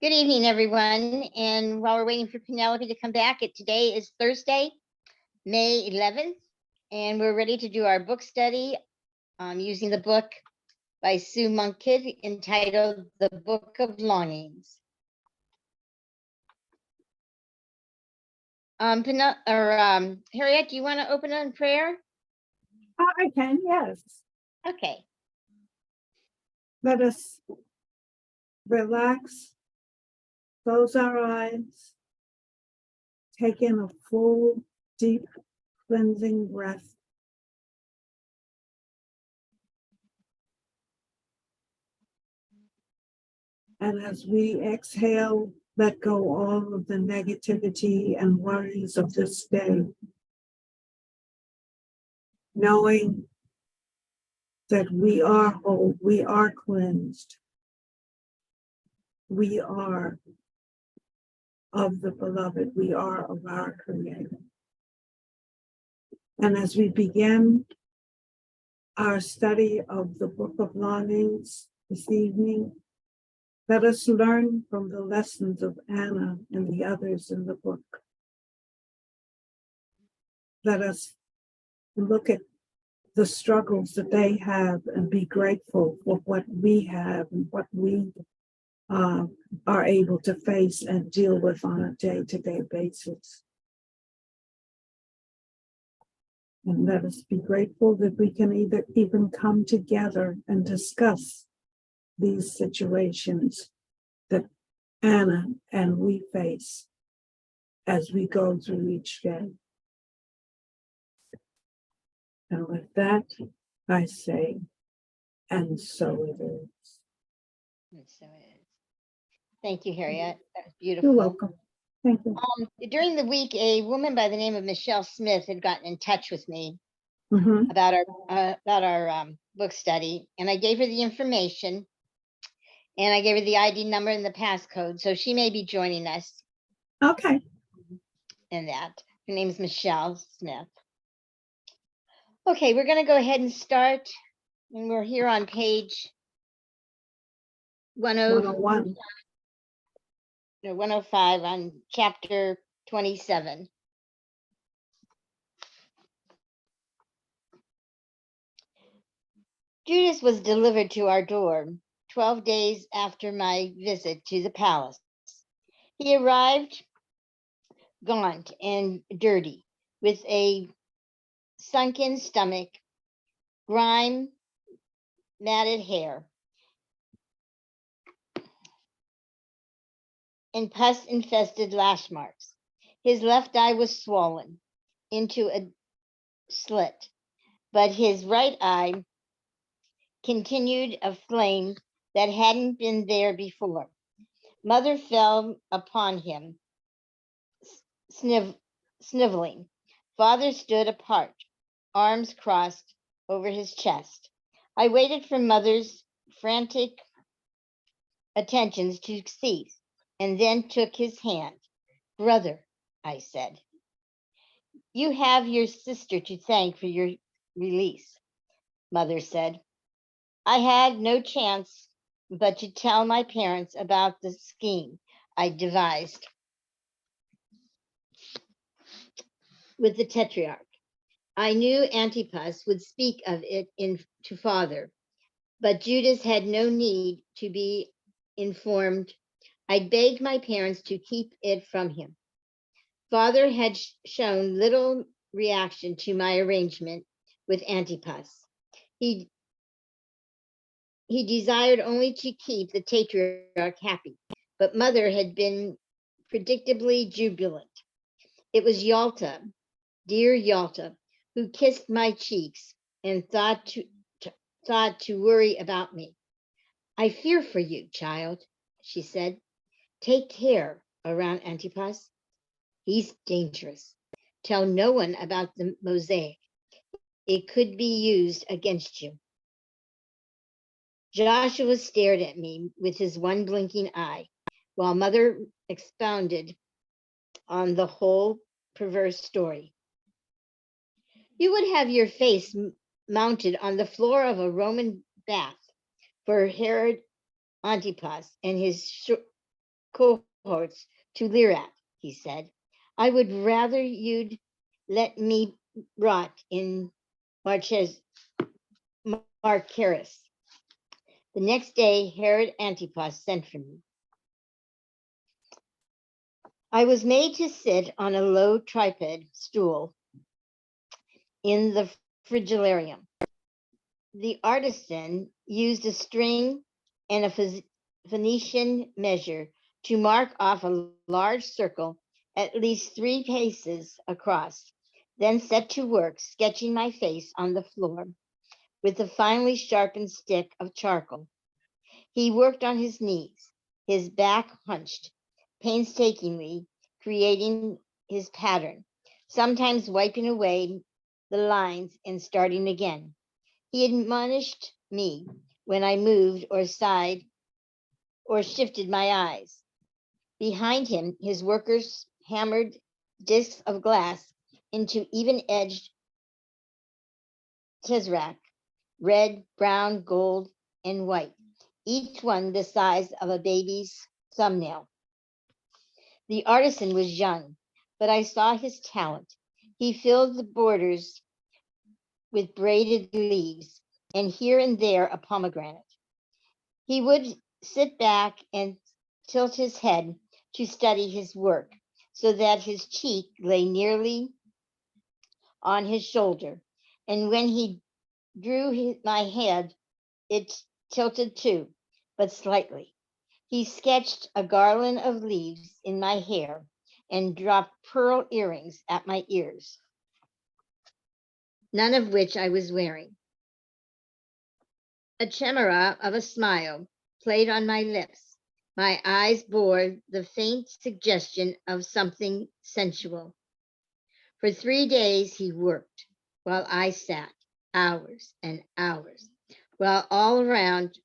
Good evening, everyone. And while we're waiting for Penelope to come back, today is Thursday, May 11th, and we're ready to do our book study using the book by Sue Monk Kidd entitled The Book of Longings. Harriet, do you want to open in prayer? I can, yes. Okay. Let us relax, close our eyes, take in a full, deep, cleansing breath. And as we exhale, let go all of the negativity and worries of this day, knowing that we are whole, we are cleansed, we are of the beloved, we are of our Creator. And as we begin our study of the Book of Longings this evening, let us learn from the lessons of Anna and the others in the book. Let us look at the struggles that they have and be grateful for what we have and what we are able to face and deal with on a day-to-day basis. And let us be grateful that we can even come together and discuss these situations that Anna and we face as we go through each day. And with that, I say, and so it is. And so it is. Thank you, Harriet. That was beautiful. You're welcome. Thank you. During the week, a woman by the name of Michelle Smith had gotten in touch with me Mhm. about our book study, and I gave her the information, and I gave her the ID number and the passcode, so she may be joining us Okay. in that. Her name is Michelle Smith. Okay, we're going to go ahead and start, and we're here on page 101. 105 on chapter 27. Judas was delivered to our door 12 days after my visit to the palace. He arrived gaunt and dirty, with a sunken stomach, grime, matted hair, and pus-infested lash marks. His left eye was swollen into a slit, but his right eye continued a flame that hadn't been there before. Mother fell upon him, sniveling. Father stood apart, arms crossed over his chest. I waited for Mother's frantic attentions to cease, and then took his hand. Brother, I said, you have your sister to thank for your release. Mother said, I had no chance but to tell my parents about the scheme I devised with the Tetrarch. I knew Antipas would speak of it to Father, but Judas had no need to be informed. I begged my parents to keep it from him. Father had shown little reaction to my arrangement with Antipas. He desired only to keep the Tetrarch happy, but Mother had been predictably jubilant. It was Yalta, dear Yalta, who kissed my cheeks and thought to worry about me. I fear for you, child, she said. Take care around Antipas. He's dangerous. Tell no one about the mosaic. It could be used against you. Joshua stared at me with his one blinking eye, while Mother expounded on the whole perverse story. You would have your face mounted on the floor of a Roman bath for Herod Antipas and his cohorts to leer at, he said. I would rather you'd let me rot in Marches, Marcaris. The next day, Herod Antipas sent for me. I was made to sit on a low tripod stool in the frigillarium. The artisan used a string and a Phoenician measure to mark off a large circle at least 3 paces across, then set to work sketching my face on the floor with a finely sharpened stick of charcoal. He worked on his knees, his back hunched, painstakingly creating his pattern, sometimes wiping away the lines and starting again. He admonished me when I moved or sighed or shifted my eyes. Behind him, his workers hammered discs of glass into even-edged tesseract, red, brown, gold, and white, each one the size of a baby's thumbnail. The artisan was young, but I saw his talent. He filled the borders with braided leaves and here and there a pomegranate. He would sit back and tilt his head to study his work so that his cheek lay nearly on his shoulder. And when he drew my head, it tilted too, but slightly. He sketched a garland of leaves in my hair and dropped pearl earrings at my ears, none of which I was wearing. A chimera of a smile played on my lips. My eyes bore the faint suggestion of something sensual. For 3 days he worked, while I sat, hours and hours, while all around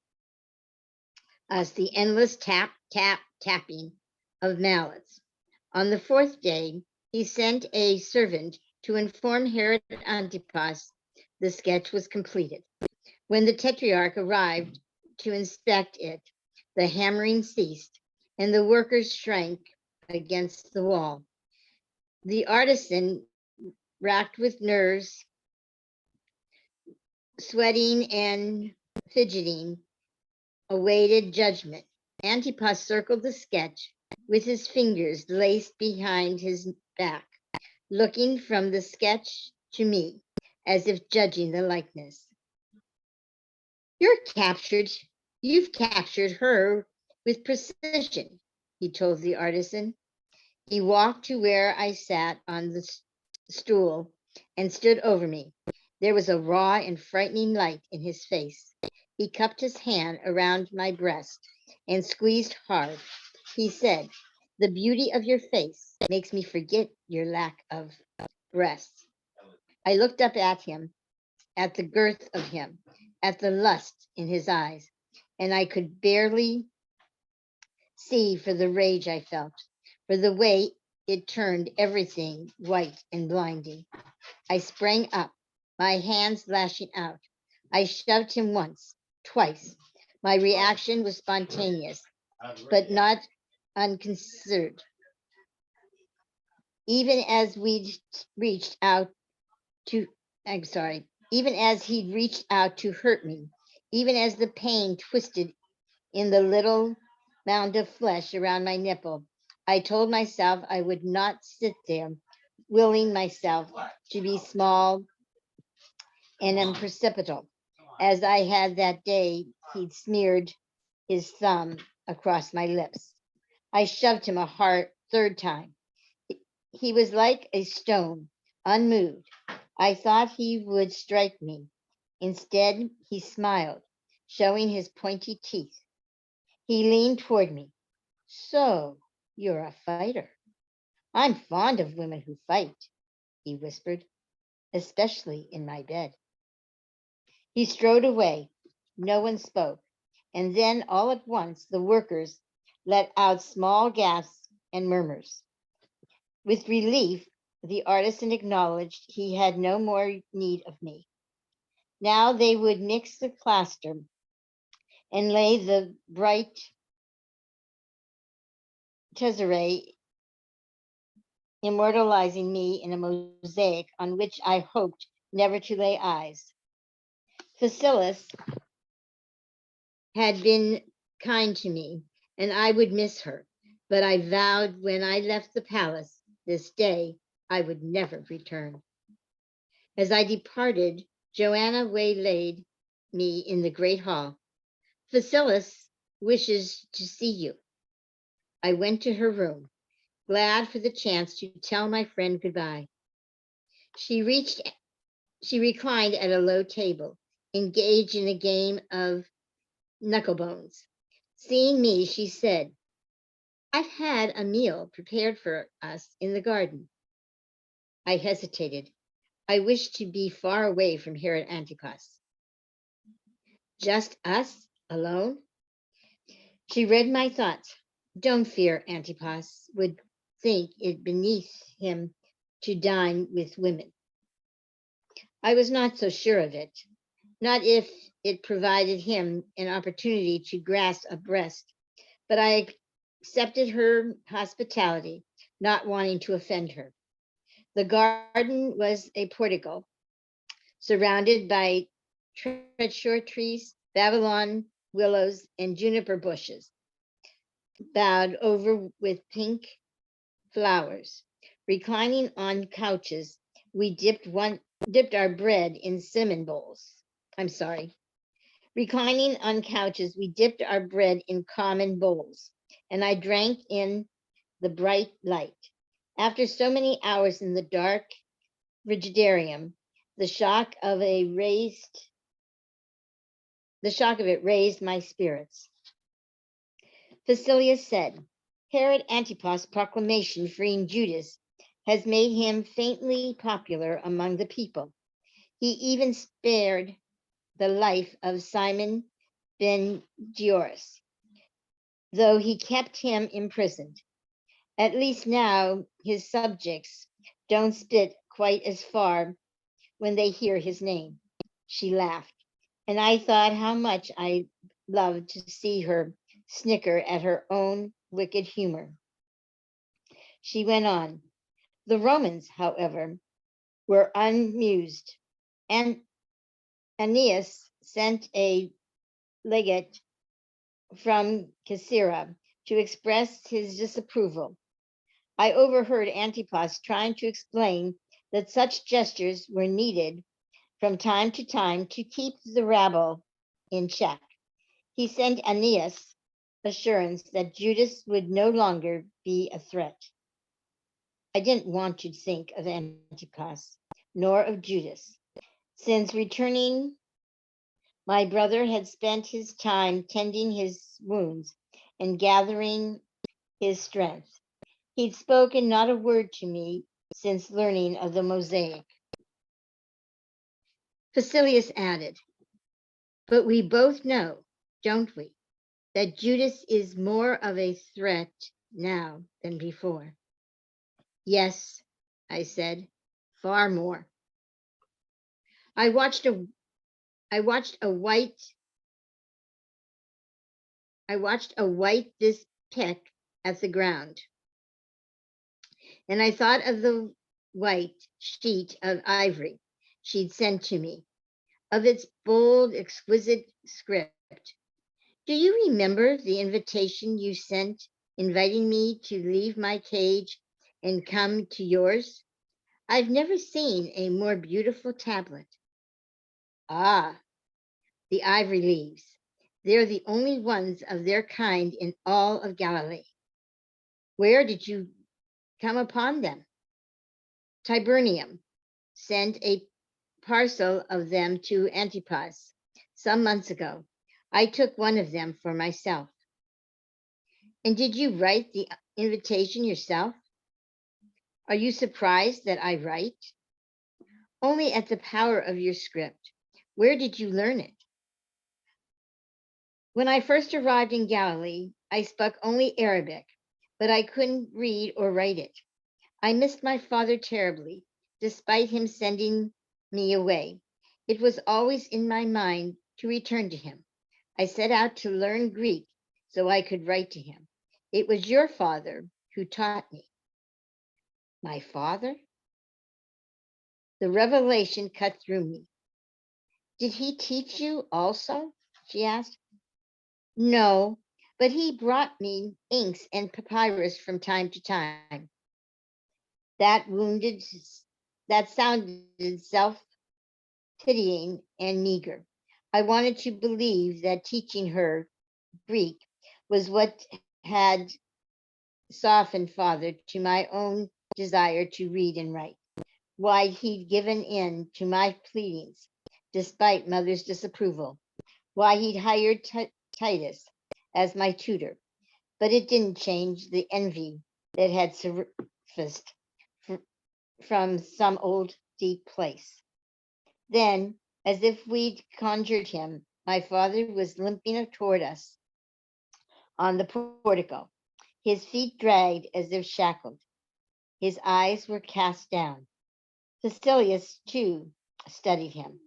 us the endless tap, tap, tapping of mallets. On the 4th day, he sent a servant to inform Herod Antipas the sketch was completed. When the tetrarch arrived to inspect it, the hammering ceased, and the workers shrank against the wall. The artisan, racked with nerves, sweating and fidgeting, awaited judgment. Antipas circled the sketch with his fingers laced behind his back, looking from the sketch to me, as if judging the likeness. You've captured her with precision, he told the artisan. He walked to where I sat on the stool and stood over me. There was a raw and frightening light in his face. He cupped his hand around my breast and squeezed hard. He said, "The beauty of your face makes me forget your lack of breasts." I looked up at him, at the girth of him, at the lust in his eyes, and I could barely see for the rage I felt, for the way it turned everything white and blinding. I sprang up, my hands lashing out. I shoved him once, twice. My reaction was spontaneous, but not unconsidered. Even as we reached out to, I'm sorry, even as he'd reached out to hurt me, even as the pain twisted in the little mound of flesh around my nipple, I told myself I would not sit there, willing myself to be small and imperceptible, as I had that day he'd smeared his thumb across my lips. I shoved him a hard 3rd time. He was like a stone, unmoved. I thought he would strike me. Instead, he smiled, showing his pointy teeth. He leaned toward me. "So, you're a fighter. I'm fond of women who fight," he whispered, "especially in my bed." He strode away. No one spoke. And then all at once, the workers let out small gasps and murmurs. With relief, the artisan acknowledged he had no more need of me. Now they would mix the plaster and lay the bright tesserae immortalizing me in a mosaic on which I hoped never to lay eyes. Facilis had been kind to me, and I would miss her, but I vowed when I left the palace this day I would never return. As I departed, Joanna waylaid me in the great hall. Facilis wishes to see you. I went to her room, glad for the chance to tell my friend goodbye. She reached She reclined at a low table, engaged in a game of knucklebones. Seeing me, she said, I've had a meal prepared for us in the garden. I hesitated. I wished to be far away from Herod Antipas. Just us alone? She read my thoughts. Don't fear, Antipas would think it beneath him to dine with women. I was not so sure of it, not if it provided him an opportunity to grasp a breast, but I accepted her hospitality, not wanting to offend her. The garden was a portico surrounded by treasure trees, Babylon willows, and juniper bushes, bowed over with pink flowers. Reclining on couches, we dipped our bread in cinnamon bowls. I'm sorry. Reclining on couches, we dipped our bread in common bowls, and I drank in the bright light. After so many hours in the dark frigidarium, the shock of it raised my spirits. Facilius said, Herod Antipas' proclamation freeing Judas has made him faintly popular among the people. He even spared the life of Simon ben Gioris, though he kept him imprisoned. At least now his subjects don't spit quite as far when they hear his name. She laughed, and I thought how much I loved to see her snicker at her own wicked humor. She went on. The Romans, however, were unmused, and Aeneas sent a legate from Caesarea to express his disapproval. I overheard Antipas trying to explain that such gestures were needed from time to time to keep the rabble in check. He sent Aeneas assurance that Judas would no longer be a threat. I didn't want to think of Antipas, nor of Judas. Since returning, my brother had spent his time tending his wounds and gathering his strength. He'd spoken not a word to me since learning of the mosaic. Facilius added, but we both know, don't we, that Judas is more of a threat now than before. Yes, I said, far more. I watched a white this peck at the ground, and I thought of the white sheet of ivory she'd sent to me, of its bold, exquisite script. Do you remember the invitation you sent inviting me to leave my cage and come to yours? I've never seen a more beautiful tablet. Ah, the ivory leaves. They're the only ones of their kind in all of Galilee. Where did you come upon them? Tibernium sent a parcel of them to Antipas some months ago. I took one of them for myself. And did you write the invitation yourself? Are you surprised that I write? Only at the power of your script. Where did you learn it? When I first arrived in Galilee, I spoke only Arabic, but I couldn't read or write it. I missed my father terribly, despite him sending me away. It was always in my mind to return to him. I set out to learn Greek so I could write to him. It was your father who taught me. My father? The revelation cut through me. Did he teach you also? She asked. No, but he brought me inks and papyrus from time to time. That wounded, that sounded self-pitying and meager. I wanted to believe that teaching her Greek was what had softened father to my own desire to read and write. Why he'd given in to my pleadings, despite mother's disapproval. Why he'd hired Titus as my tutor. But it didn't change the envy that had surfaced from some old deep place. Then, as if we'd conjured him, my father was limping toward us on the portico, his feet dragged as if shackled. His eyes were cast down. Cecilius, too, studied him.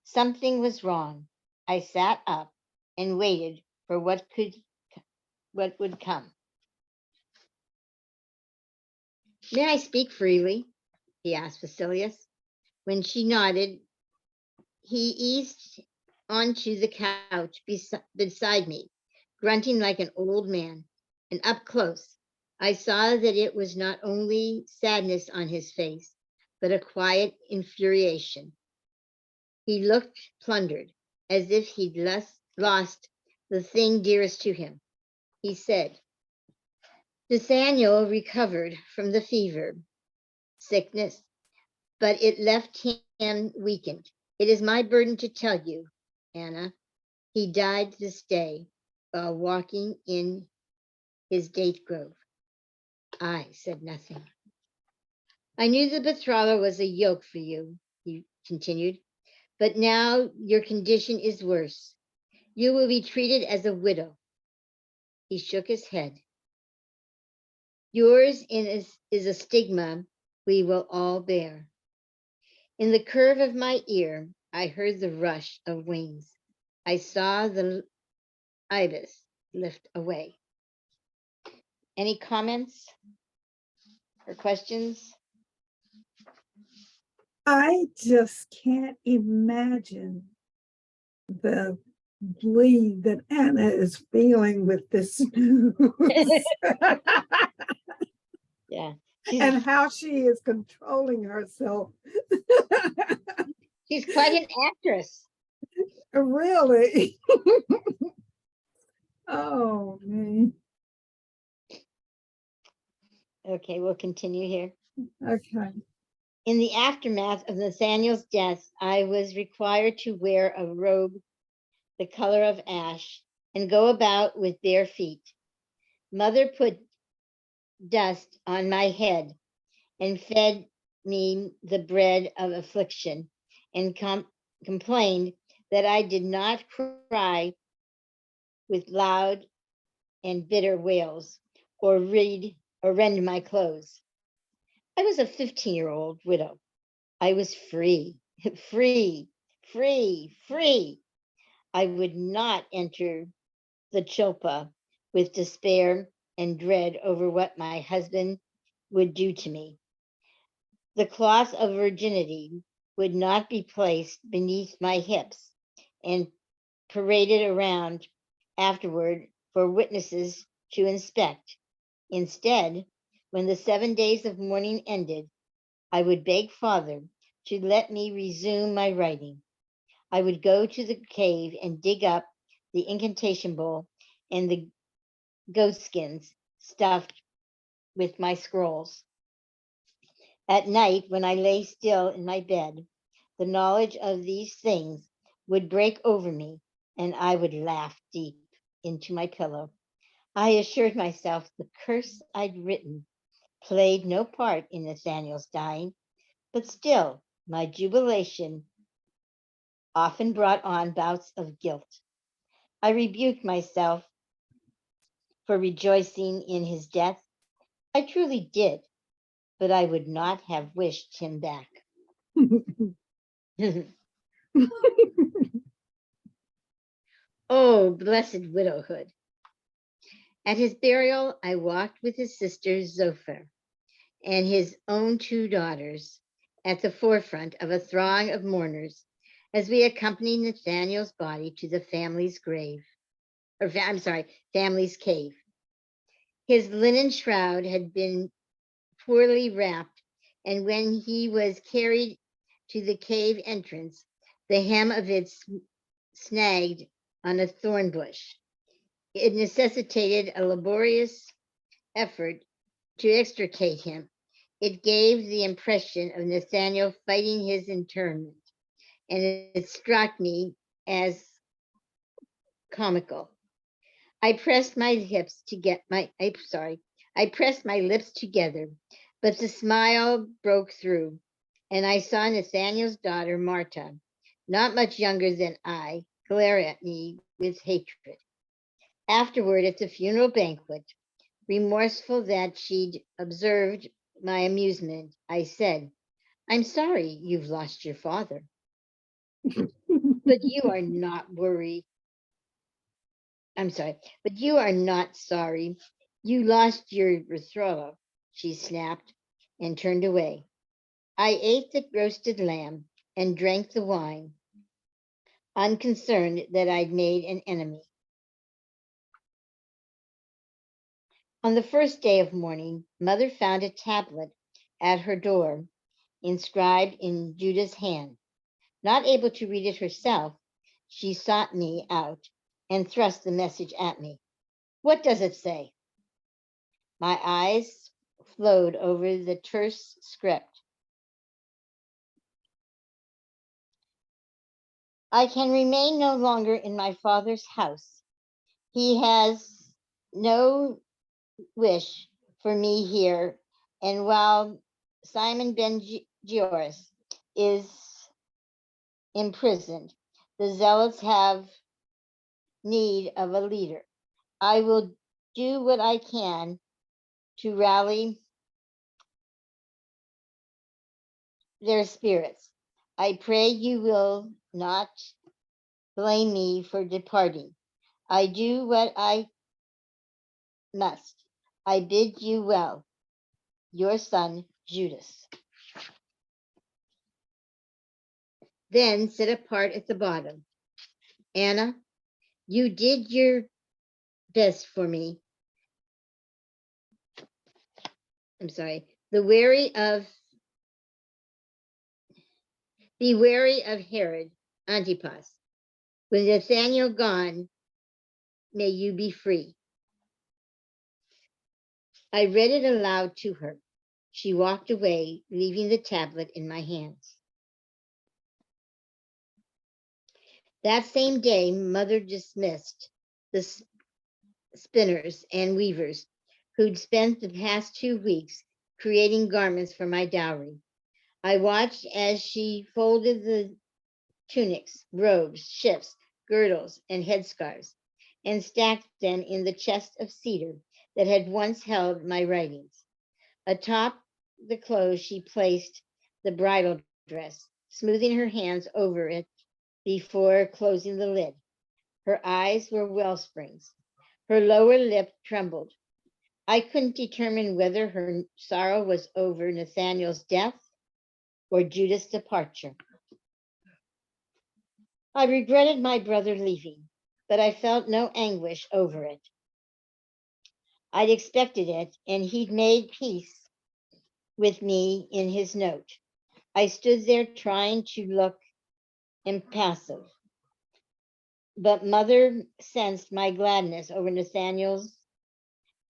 Something was wrong. I sat up and waited for what would come. May I speak freely? He asked Cecilius. When she nodded, he eased onto the couch beside me, grunting like an old man. And up close, I saw that it was not only sadness on his face, but a quiet infuriation. He looked plundered, as if he'd lost the thing dearest to him. He said, Nathaniel recovered from the fever, sickness, but it left him weakened. It is my burden to tell you, Anna, he died this day while walking in his date grove. I said nothing. I knew the betrothal was a yoke for you, he continued, but now your condition is worse. You will be treated as a widow. He shook his head. Yours is a stigma we will all bear. In the curve of my ear, I heard the rush of wings. I saw the ibis lift away. Any comments or questions? I just can't imagine the glee that Anna is feeling with this news. Yeah. And how she is controlling herself. She's quite an actress. Really? Oh, man. Okay, we'll continue here. Okay. In the aftermath of Nathaniel's death, I was required to wear a robe the color of ash and go about with bare feet. Mother put dust on my head and fed me the bread of affliction and complained that I did not cry with loud and bitter wails or rend my clothes. I was a 15-year-old widow. I was free, free, free, free. I would not enter the chilpa with despair and dread over what my husband would do to me. The cloth of virginity would not be placed beneath my hips and paraded around afterward for witnesses to inspect. Instead, when the 7 days of mourning ended, I would beg father to let me resume my writing. I would go to the cave and dig up the incantation bowl and the goat skins stuffed with my scrolls. At night, when I lay still in my bed, the knowledge of these things would break over me and I would laugh deep into my pillow. I assured myself the curse I'd written played no part in Nathaniel's dying, but still my jubilation often brought on bouts of guilt. I rebuked myself for rejoicing in his death. I truly did, but I would not have wished him back. Oh, blessed widowhood. At his burial, I walked with his sister Zophar and his own two daughters at the forefront of a throng of mourners as we accompanied Nathaniel's body to the family's grave, family's cave. His linen shroud had been poorly wrapped, and when he was carried to the cave entrance, the hem of it snagged on a thorn bush. It necessitated a laborious effort to extricate him. It gave the impression of Nathaniel fighting his internment, and it struck me as comical. I pressed my lips to get my I pressed my lips together, but the smile broke through, and I saw Nathaniel's daughter Marta, not much younger than I, glare at me with hatred. Afterward, at the funeral banquet, remorseful that she'd observed my amusement, I said, I'm sorry you've lost your father, but you are not worried. But you are not sorry. You lost your betrothal, she snapped and turned away. I ate the roasted lamb and drank the wine, unconcerned that I'd made an enemy. On the first day of mourning, Mother found a tablet at her door inscribed in Judah's hand. Not able to read it herself, she sought me out and thrust the message at me. What does it say? My eyes flowed over the terse script. I can remain no longer in my father's house. He has no wish for me here. And while Simon ben Gioris is imprisoned, the zealots have need of a leader. I will do what I can to rally their spirits. I pray you will not blame me for departing. I do what I must. I bid you well. Your son, Judas. Then set apart at the bottom. Anna, you did your best for me. I'm sorry. Be wary of Herod Antipas. With Nathaniel gone, may you be free. I read it aloud to her. She walked away, leaving the tablet in my hands. That same day, Mother dismissed the spinners and weavers who'd spent the past 2 weeks creating garments for my dowry. I watched as she folded the tunics, robes, shifts, girdles, and headscarves, and stacked them in the chest of cedar that had once held my writings. Atop the clothes, she placed the bridal dress, smoothing her hands over it before closing the lid. Her eyes were well springs. Her lower lip trembled. I couldn't determine whether her sorrow was over Nathaniel's death or Judas' departure. I regretted my brother leaving, but I felt no anguish over it. I'd expected it, and he'd made peace with me in his note. I stood there trying to look impassive, but Mother sensed my gladness over Nathaniel's,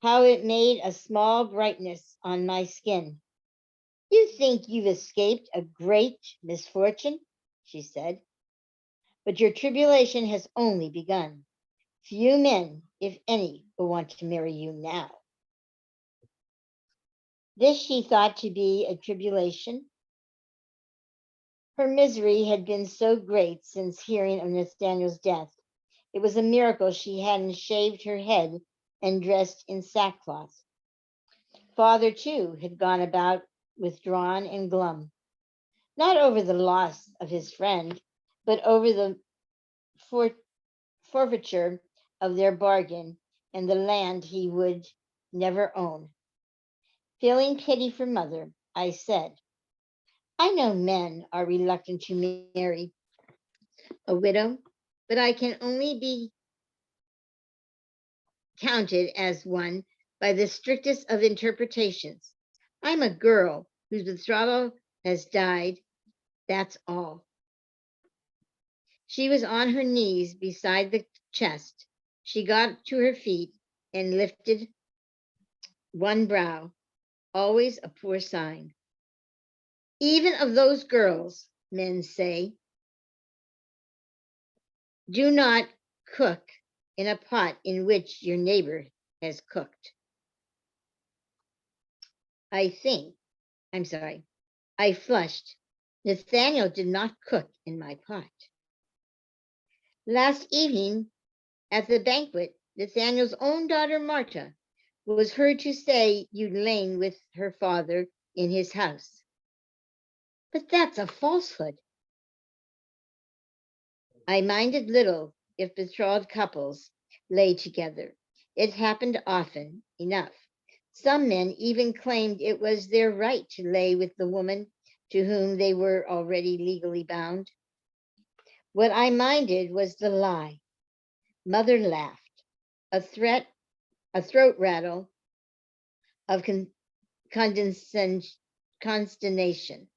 how it made a small brightness on my skin. You think you've escaped a great misfortune, she said, but your tribulation has only begun. Few men, if any, will want to marry you now. This she thought to be a tribulation. Her misery had been so great since hearing of Nathaniel's death. It was a miracle she hadn't shaved her head and dressed in sackcloth. Father, too, had gone about withdrawn and glum, not over the loss of his friend, but over the forfeiture of their bargain and the land he would never own. Feeling pity for mother, I said, I know men are reluctant to marry a widow, but I can only be counted as one by the strictest of interpretations. I'm a girl whose betrothal has died, that's all. She was on her knees beside the chest. She got to her feet and lifted one brow, always a poor sign. Even of those girls, men say, do not cook in a pot in which your neighbor has cooked. I think, I'm sorry, I flushed. Nathaniel did not cook in my pot. Last evening at the banquet, Nathaniel's own daughter Marta was heard to say you'd lain with her father in his house. But that's a falsehood. I minded little if betrothed couples lay together. It happened often enough. Some men even claimed it was their right to lay with the woman to whom they were already legally bound. What I minded was the lie. Mother laughed, a threat, a throat rattle of consternation.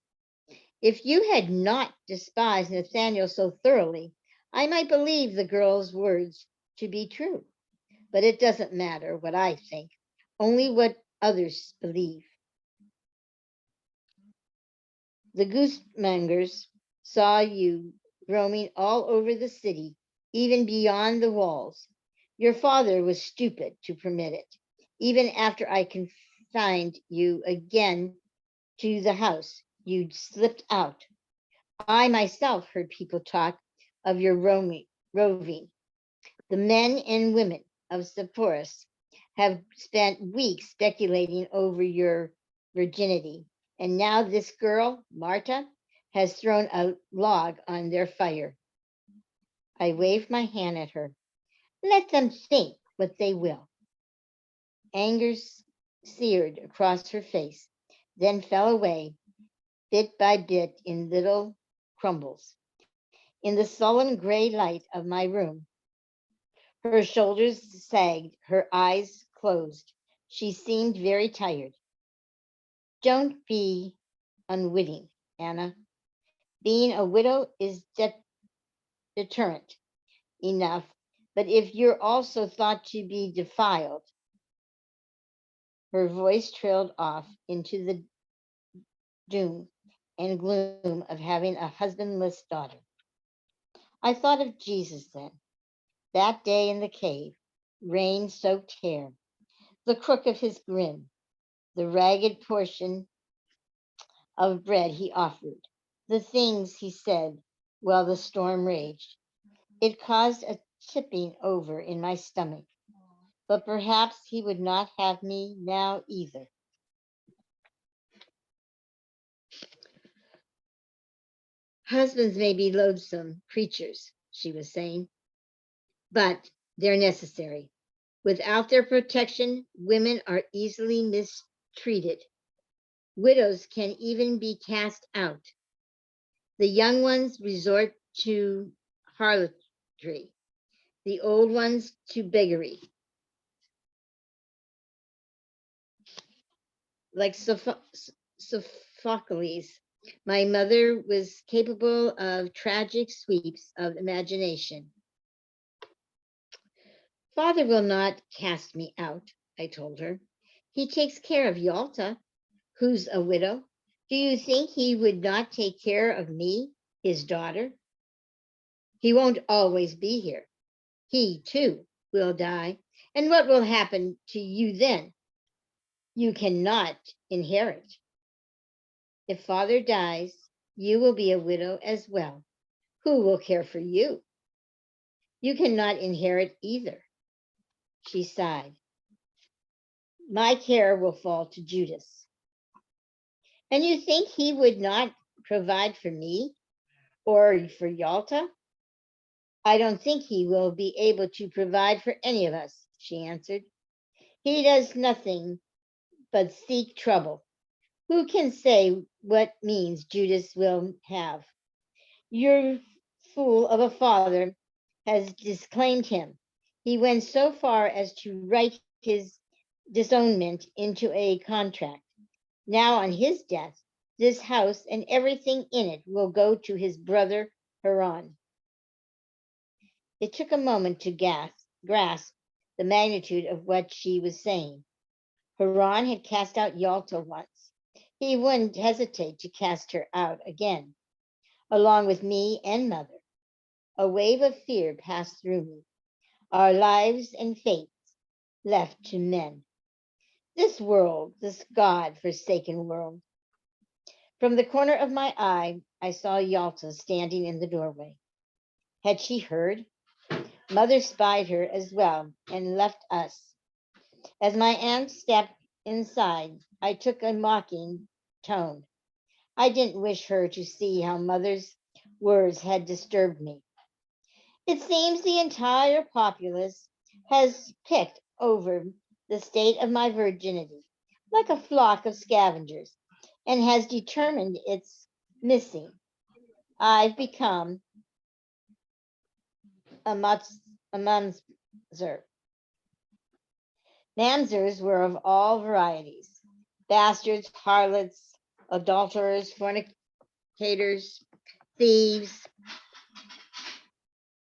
If you had not despised Nathaniel so thoroughly, I might believe the girl's words to be true. But it doesn't matter what I think, only what others believe. The goosemongers saw you roaming all over the city, even beyond the walls. Your father was stupid to permit it. Even after I confined you again to the house, you slipped out. I myself heard people talk of your roving. The men and women of Sepphoris have spent weeks speculating over your virginity. And now this girl, Marta, has thrown a log on their fire. I waved my hand at her. Let them think what they will. Anger seared across her face, then fell away bit by bit in little crumbles. In the sullen gray light of my room, her shoulders sagged, her eyes closed. She seemed very tired. Don't be unwitting, Anna. Being a widow is deterrent enough, but if you're also thought to be defiled, her voice trailed off into the doom and gloom of having a husbandless daughter. I thought of Jesus then, that day in the cave, rain-soaked hair, the crook of his grin, the ragged portion of bread he offered, the things he said while the storm raged. It caused a tipping over in my stomach, but perhaps he would not have me now either. Husbands may be loathsome creatures, she was saying, but they're necessary. Without their protection, women are easily mistreated. Widows can even be cast out. The young ones resort to harlotry, the old ones to beggary. Like Sophocles, my mother was capable of tragic sweeps of imagination. Father will not cast me out, I told her. He takes care of Yalta, who's a widow. Do you think he would not take care of me, his daughter? He won't always be here. He, too, will die. And what will happen to you then? You cannot inherit. If father dies, you will be a widow as well. Who will care for you? You cannot inherit either. She sighed. My care will fall to Judas. And you think he would not provide for me or for Yalta? I don't think he will be able to provide for any of us, she answered. He does nothing but seek trouble. Who can say what means Judas will have? Your fool of a father has disclaimed him. He went so far as to write his disownment into a contract. Now, on his death, this house and everything in it will go to his brother Haran. It took a moment to grasp the magnitude of what she was saying. Haran had cast out Yalta once. He wouldn't hesitate to cast her out again, along with me and mother. A wave of fear passed through me. Our lives and fates left to men. This world, this God-forsaken world. From the corner of my eye, I saw Yalta standing in the doorway. Had she heard? Mother spied her as well and left us. As my aunt stepped inside, I took a mocking tone. I didn't wish her to see how mother's words had disturbed me. It seems the entire populace has picked over the state of my virginity like a flock of scavengers and has determined its missing. I've become a mamzer. Mamzers were of all varieties: bastards, harlots, adulterers, fornicators, thieves,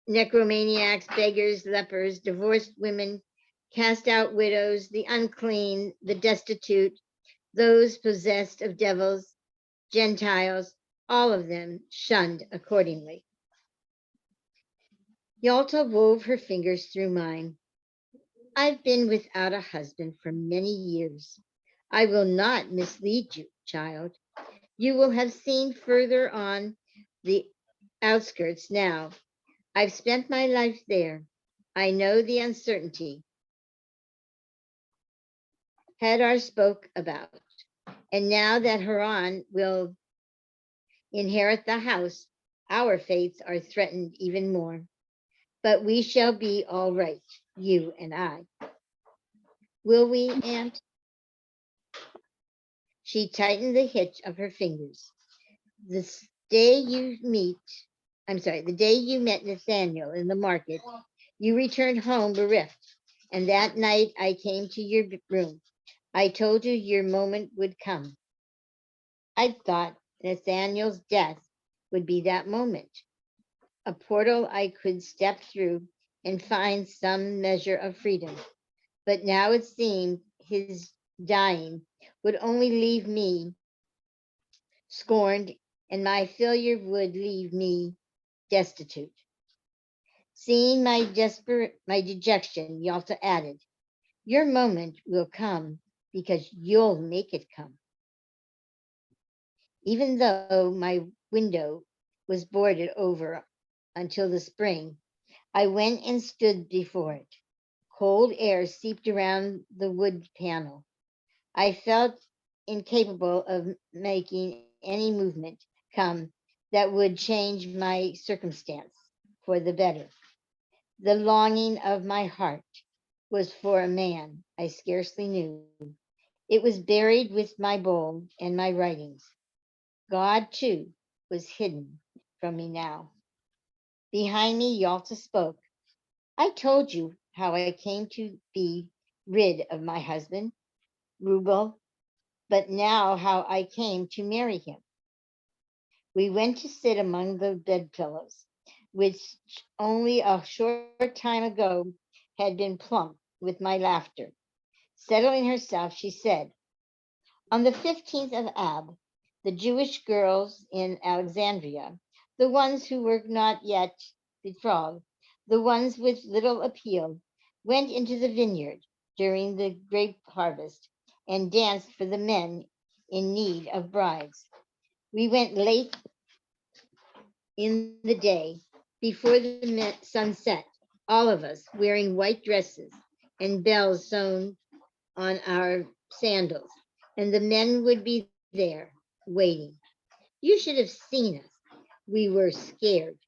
necromaniacs, beggars, lepers, divorced women, cast out widows, the unclean, the destitute, those possessed of devils, Gentiles, all of them shunned accordingly. Yalta wove her fingers through mine. I've been without a husband for many years. I will not mislead you, child. You will have seen further on the outskirts now. I've spent my life there. I know the uncertainty Hadar spoke about. And now that Haran will inherit the house, our fates are threatened even more. But we shall be all right, you and I. Will we, Aunt? She tightened the hitch of her fingers. The day you meet, the day you met Nathaniel in the market, you returned home bereft. And that night I came to your room. I told you your moment would come. I thought Nathaniel's death would be that moment, a portal I could step through and find some measure of freedom. But now it seemed his dying would only leave me scorned, and my failure would leave me destitute. Seeing my dejection, Yalta added, "Your moment will come because you'll make it come." Even though my window was boarded over until the spring, I went and stood before it. Cold air seeped around the wood panel. I felt incapable of making any movement come that would change my circumstance for the better. The longing of my heart was for a man I scarcely knew. It was buried with my bowl and my writings. God, too, was hidden from me now. Behind me, Yalta spoke. I told you how I came to be rid of my husband, Rubel, but now how I came to marry him. We went to sit among the bedpillows, which only a short time ago had been plump with my laughter. Settling herself, she said, "On the 15th of Ab, the Jewish girls in Alexandria, the ones who were not yet betrothed, the ones with little appeal, went into the vineyard during the grape harvest and danced for the men in need of brides. We went late in the day before the sunset, all of us wearing white dresses and bells sewn on our sandals, and the men would be there waiting. You should have seen us. We were scared,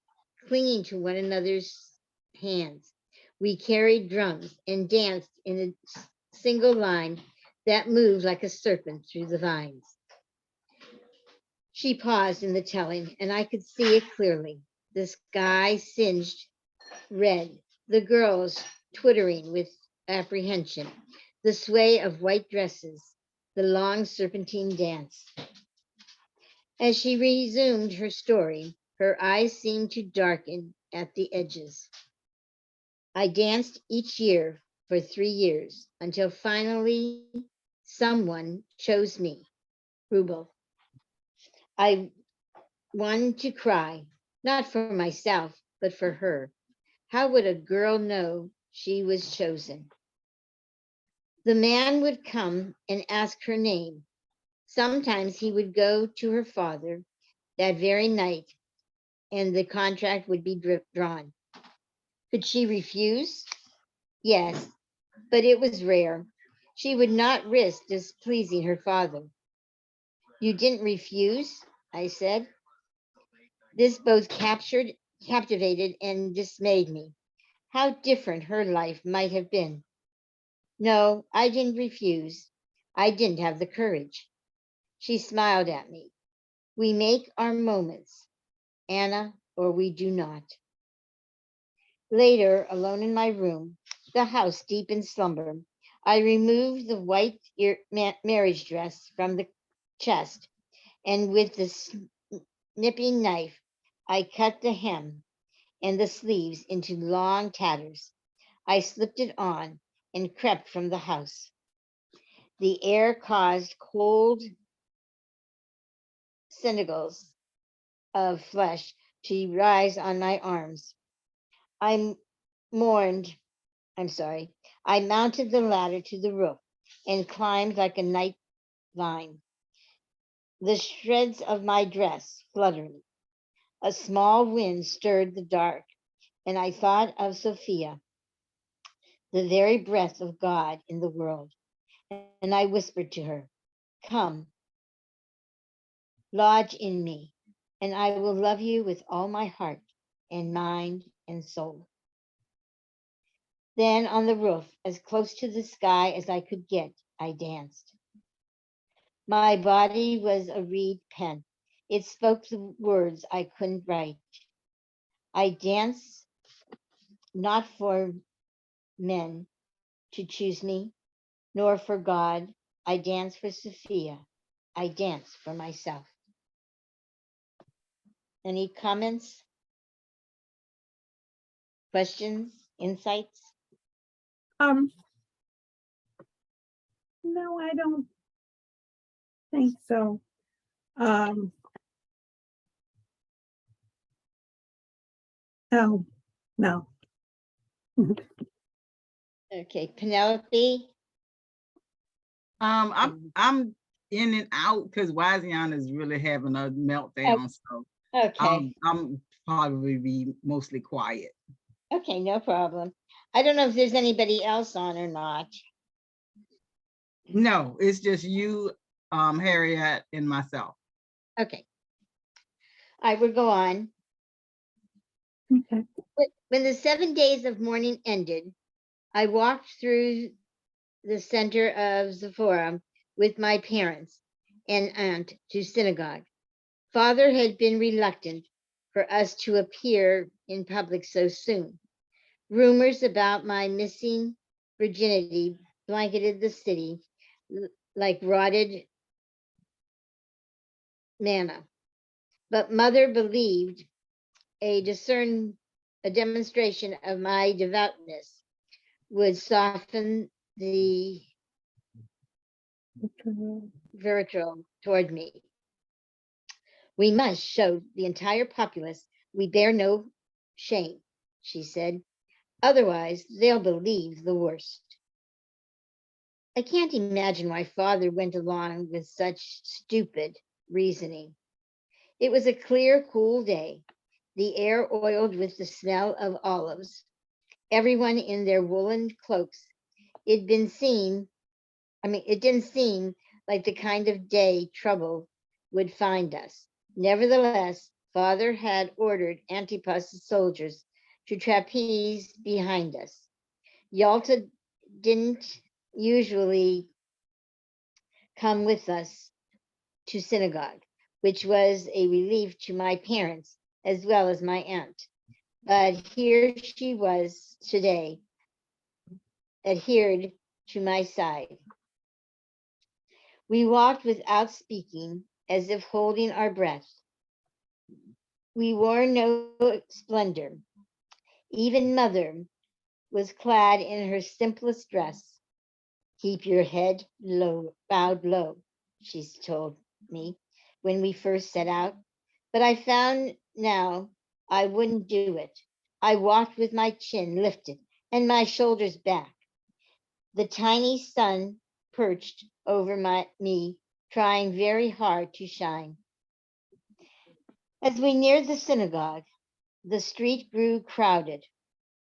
clinging to one another's hands. We carried drums and danced in a single line that moved like a serpent through the vines. She paused in the telling, and I could see it clearly. The sky singed red, the girls twittering with apprehension, the sway of white dresses, the long serpentine dance. As she resumed her story, her eyes seemed to darken at the edges. I danced each year for 3 years until finally someone chose me, Rubel. I wanted to cry, not for myself, but for her. How would a girl know she was chosen? The man would come and ask her name. Sometimes he would go to her father that very night and the contract would be drawn. Could she refuse? Yes, but it was rare. She would not risk displeasing her father. You didn't refuse, I said. This both captivated, and dismayed me. How different her life might have been. No, I didn't refuse. I didn't have the courage. She smiled at me. We make our moments, Anna, or we do not. Later, alone in my room, the house deep in slumber, I removed the white marriage dress from the chest, and with the nipping knife, I cut the hem and the sleeves into long tatters. I slipped it on and crept from the house. The air caused cold sentinels of flesh to rise on my arms. I mourned, I'm sorry, I mounted the ladder to the roof and climbed like a night vine. The shreds of my dress fluttered. A small wind stirred the dark, and I thought of Sophia, the very breath of God in the world. And I whispered to her, come, lodge in me, and I will love you with all my heart and mind and soul. Then on the roof, as close to the sky as I could get, I danced. My body was a reed pen. It spoke the words I couldn't write. I danced not for men to choose me, nor for God. I danced for Sophia. I danced for myself. Any comments, questions, insights? Um, no, I don't think so. No, no. Okay, Penelope. I'm in and out because Wazian is really having a meltdown, so Okay, I'm probably be mostly quiet. okay, no problem. I don't know if there's anybody else on or not. No, it's just you, Harriet, and myself. Okay, I will go on. Okay. When the 7 days of mourning ended, I walked through the center of Sephora with my parents and aunt to synagogue. Father had been reluctant for us to appear in public so soon. Rumors about my missing virginity blanketed the city like rotted manna. But mother believed a demonstration of my devoutness would soften the vitriol toward me. We must show the entire populace we bear no shame, she said. Otherwise, they'll believe the worst. I can't imagine why father went along with such stupid reasoning. It was a clear, cool day, the air oiled with the smell of olives, everyone in their woolen cloaks. It didn't seem like the kind of day trouble would find us. Nevertheless, father had ordered Antipas's soldiers to trapeze behind us. Yalta didn't usually come with us to synagogue, which was a relief to my parents as well as my aunt. But here she was today, adhered to my side. We walked without speaking, as if holding our breath. We wore no splendor. Even mother was clad in her simplest dress. Keep your head low, bowed low, she told me when we first set out. But I found now I wouldn't do it. I walked with my chin lifted and my shoulders back. The tiny sun perched over me, trying very hard to shine. As we neared the synagogue, the street grew crowded.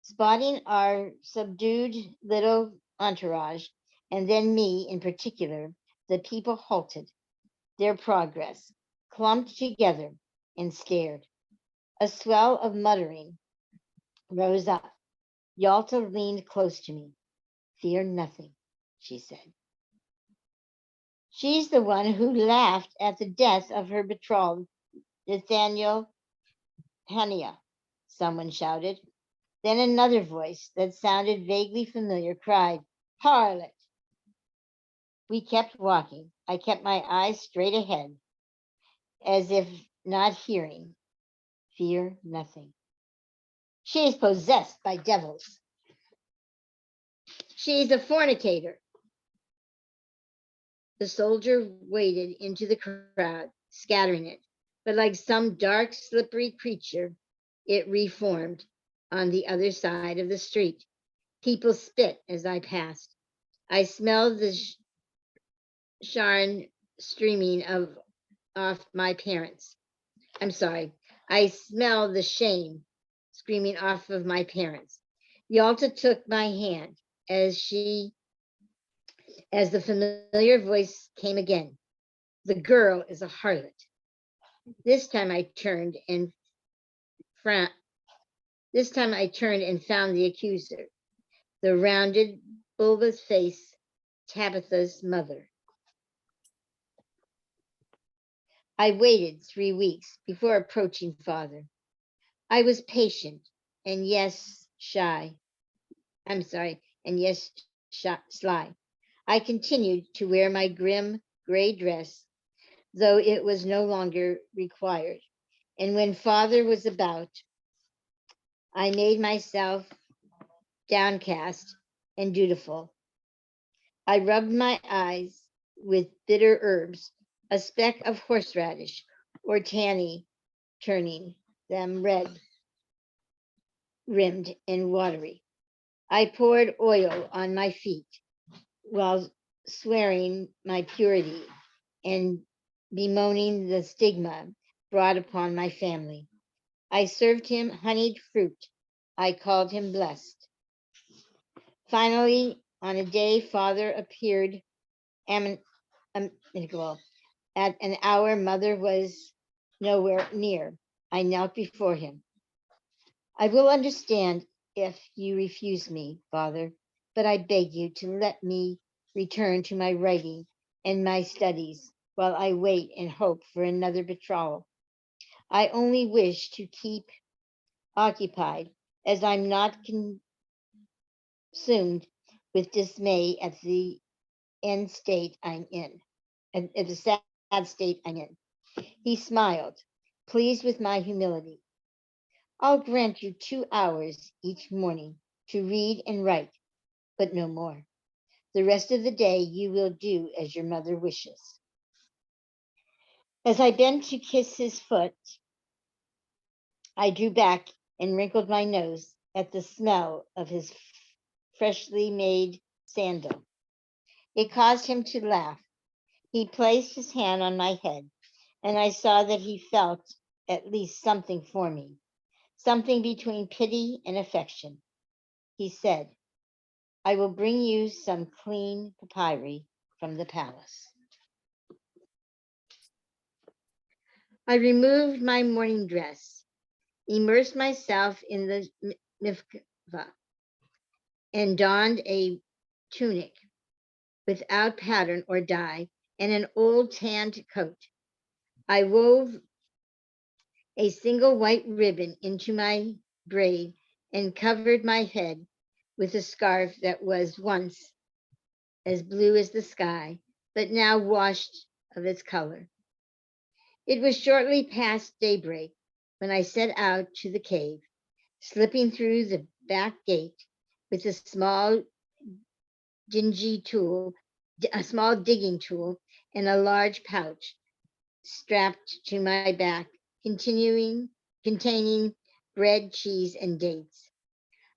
Spotting our subdued little entourage, and then me in particular, the people halted their progress, clumped together, and stared. A swell of muttering rose up. Yalta leaned close to me. Fear nothing, she said. She's the one who laughed at the death of her betrothed, Nathaniel Hania, someone shouted. Then another voice that sounded vaguely familiar cried, Harlot! We kept walking. I kept my eyes straight ahead, as if not hearing. Fear nothing. She is possessed by devils. She is a fornicator. The soldier waded into the crowd, scattering it. But like some dark, slippery creature, it reformed on the other side of the street. People spit as I passed. I smelled the Sharn streaming off my parents. I'm sorry. I smell the shame screaming off of my parents. Yalta took my hand as the familiar voice came again. The girl is a harlot. This time I turned and found the accuser, the rounded, bulbous face, Tabitha's mother. I waited 3 weeks before approaching father. I was patient and sly. I continued to wear my grim gray dress, though it was no longer required. And when father was about, I made myself downcast and dutiful. I rubbed my eyes with bitter herbs, a speck of horseradish or tanny, turning them red, rimmed and watery. I poured oil on my feet while swearing my purity and bemoaning the stigma brought upon my family. I served him honeyed fruit. I called him blessed. Finally, on a day father appeared amicable. At an hour mother was nowhere near. I knelt before him. I will understand if you refuse me, father, but I beg you to let me return to my writing and my studies while I wait and hope for another betrothal. I only wish to keep occupied, as I'm not consumed with dismay at the end state I'm in, at the sad state I'm in. He smiled, pleased with my humility. I'll grant you 2 hours each morning to read and write, but no more. The rest of the day you will do as your mother wishes. As I bent to kiss his foot, I drew back and wrinkled my nose at the smell of his freshly made sandal. It caused him to laugh. He placed his hand on my head, and I saw that he felt at least something for me, something between pity and affection. He said, I will bring you some clean papyri from the palace. I removed my morning dress, immersed myself in the mikvah, and donned a tunic without pattern or dye and an old tanned coat. I wove a single white ribbon into my braid and covered my head with a scarf that was once as blue as the sky, but now washed of its color. It was shortly past daybreak when I set out to the cave, slipping through the back gate with dingy tool, a small digging tool, and a large pouch strapped to my back, containing bread, cheese, and dates.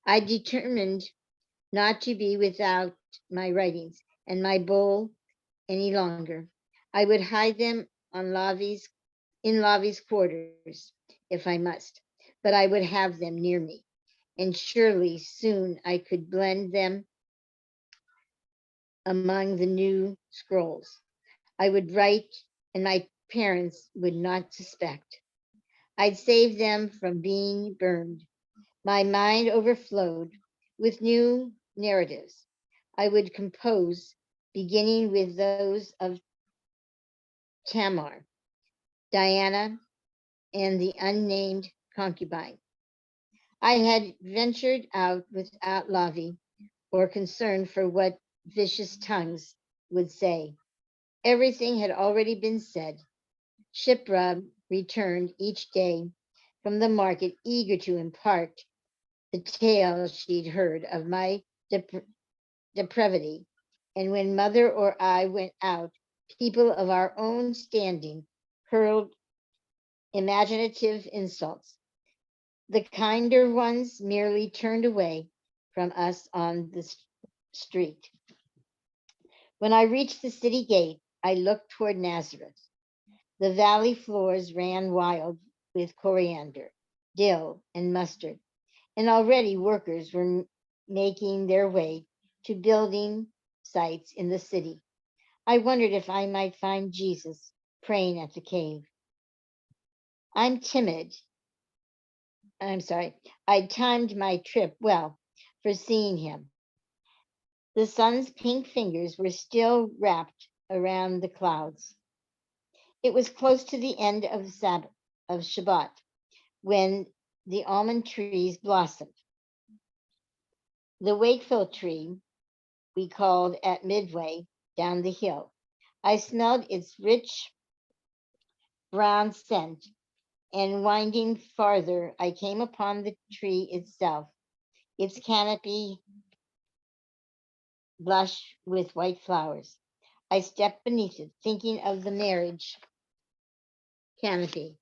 I determined not to be without my writings and my bowl any longer. I would hide them in Lavi's quarters if I must, but I would have them near me, and surely soon I could blend them among the new scrolls. I would write, and my parents would not suspect. I'd save them from being burned. My mind overflowed with new narratives. I would compose, beginning with those of Tamar, Diana, and the unnamed concubine. I had ventured out without Lavi or concern for what vicious tongues would say. Everything had already been said. Shipra returned each day from the market, eager to impart the tale she'd heard of my depravity. And when mother or I went out, people of our own standing hurled imaginative insults. The kinder ones merely turned away from us on the street. When I reached the city gate, I looked toward Nazareth. The valley floors ran wild with coriander, dill, and mustard, and already workers were making their way to building sites in the city. I wondered if I might find Jesus praying at the cave. I'm timid. I'm sorry. I timed my trip well for seeing him. The sun's pink fingers were still wrapped around the clouds. It was close to the end of Sabbath, of Shabbat, when the almond trees blossomed. The Wakefield tree we called at midway down the hill. I smelled its rich brown scent, and winding farther, I came upon the tree itself, its canopy blush with white flowers. I stepped beneath it, thinking of the marriage canopy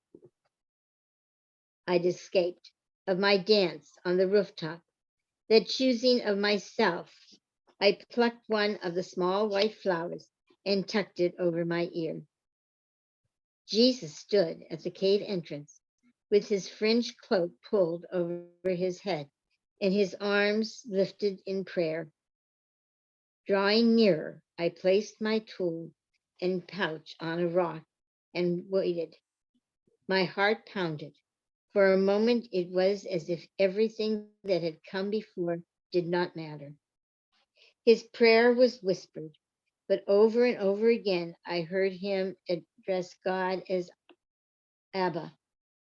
I'd escaped, of my dance on the rooftop, that choosing of myself. I plucked one of the small white flowers and tucked it over my ear. Jesus stood at the cave entrance with his fringed cloak pulled over his head and his arms lifted in prayer. Drawing nearer, I placed my tool and pouch on a rock and waited. My heart pounded. For a moment, it was as if everything that had come before did not matter. His prayer was whispered, but over and over again, I heard him address God as Abba,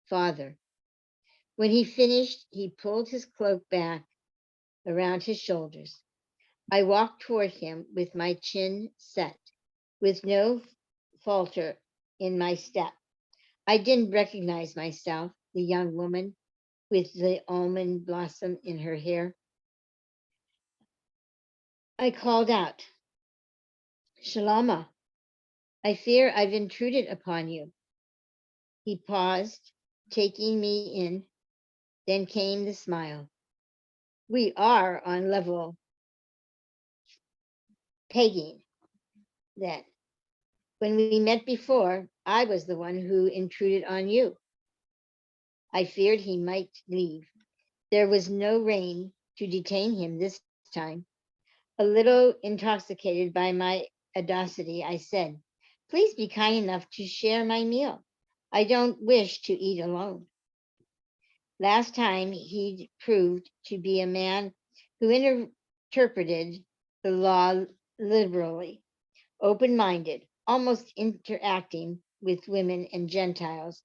Father. When he finished, he pulled his cloak back around his shoulders. I walked toward him with my chin set, with no falter in my step. I didn't recognize myself, the young woman with the almond blossom in her hair. I called out, Shaloma, I fear I've intruded upon you. He paused, taking me in. Then came the smile. We are on level pegging then. When we met before, I was the one who intruded on you. I feared he might leave. There was no rain to detain him this time. A little intoxicated by my audacity, I said, please be kind enough to share my meal. I don't wish to eat alone. Last time he proved to be a man who interpreted the law liberally, open minded, almost interacting with women and Gentiles,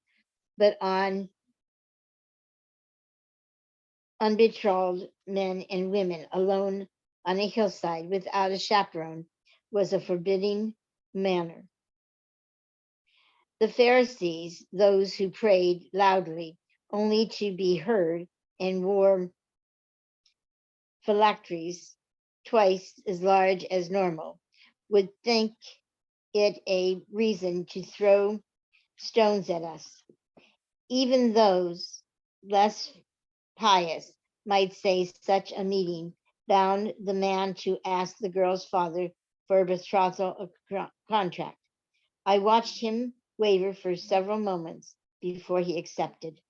but on unbetrothed men and women alone on a hillside without a chaperone was a forbidding manner. The Pharisees, those who prayed loudly only to be heard and wore phylacteries twice as large as normal, would think it a reason to throw stones at us. Even those less pious might say such a meeting bound the man to ask the girl's father for a betrothal contract. I watched him waver for several moments before he accepted.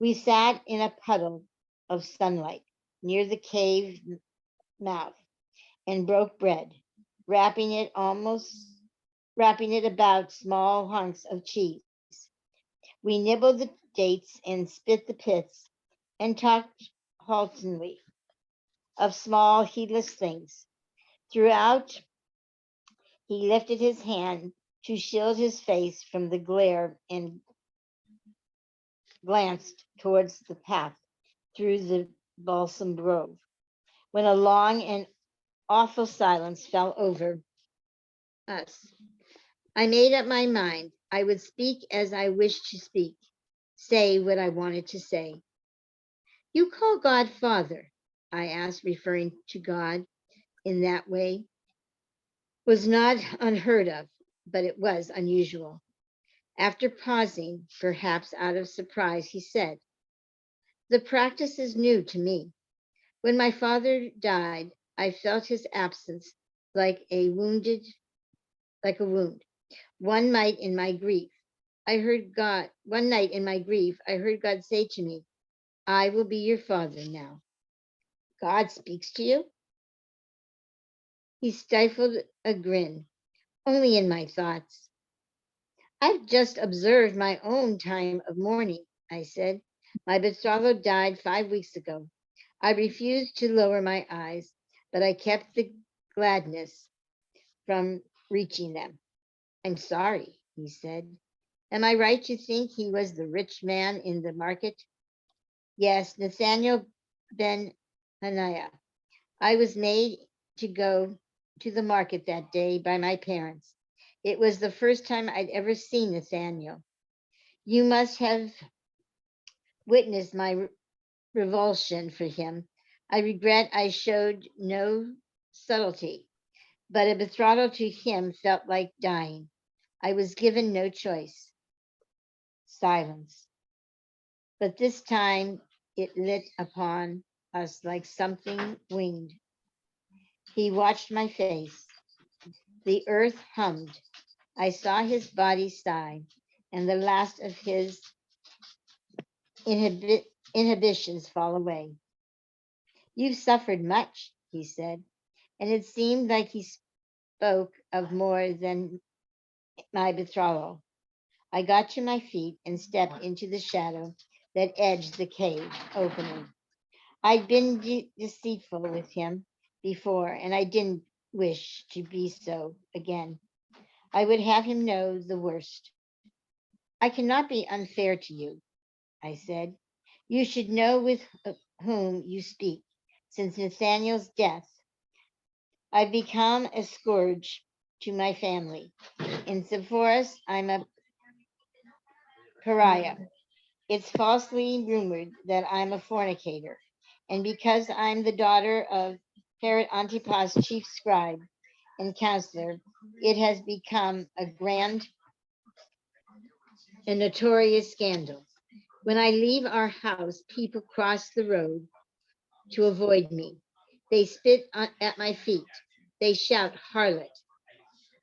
We sat in a puddle of sunlight near the cave mouth and broke bread, wrapping it almost wrapping it about small hunks of cheese. We nibbled the dates and spit the pits and talked haltingly of small, heedless things. Throughout, he lifted his hand to shield his face from the glare and glanced towards the path through the balsam grove. When a long and awful silence fell over us, I made up my mind I would speak as I wished to speak, say what I wanted to say. You call God Father? I asked, referring to God in that way. Was not unheard of, but it was unusual. After pausing, perhaps out of surprise, he said, the practice is new to me. When my father died, I felt his absence like a wounded, like a wound. One night in my grief, I heard God say to me, I will be your father now. God speaks to you? He stifled a grin. Only in my thoughts. I've just observed my own time of mourning, I said. My betrothed died 5 weeks ago. I refused to lower my eyes, but I kept the gladness from reaching them. I'm sorry, he said. Am I right to think he was the rich man in the market? Yes, Nathaniel ben Hananiah. I was made to go to the market that day by my parents. It was the first time I'd ever seen Nathaniel. You must have witnessed my revulsion for him. I regret I showed no subtlety, but a betrothal to him felt like dying. I was given no choice. Silence. But this time it lit upon us like something winged. He watched my face. The earth hummed. I saw his body sigh, and the last of his inhibitions fall away. You've suffered much, he said, and it seemed like he spoke of more than my betrothal. I got to my feet and stepped into the shadow that edged the cave opening. I'd been deceitful with him before, and I didn't wish to be so again. I would have him know the worst. I cannot be unfair to you, I said. You should know with whom you speak. Since Nathaniel's death, I've become a scourge to my family. In Sepphoris, I'm a pariah. It's falsely rumored that I'm a fornicator. And because I'm the daughter of Herod Antipas, chief scribe and counselor, it has become a grand and notorious scandal. When I leave our house, people cross the road to avoid me. They spit at my feet. They shout, harlot.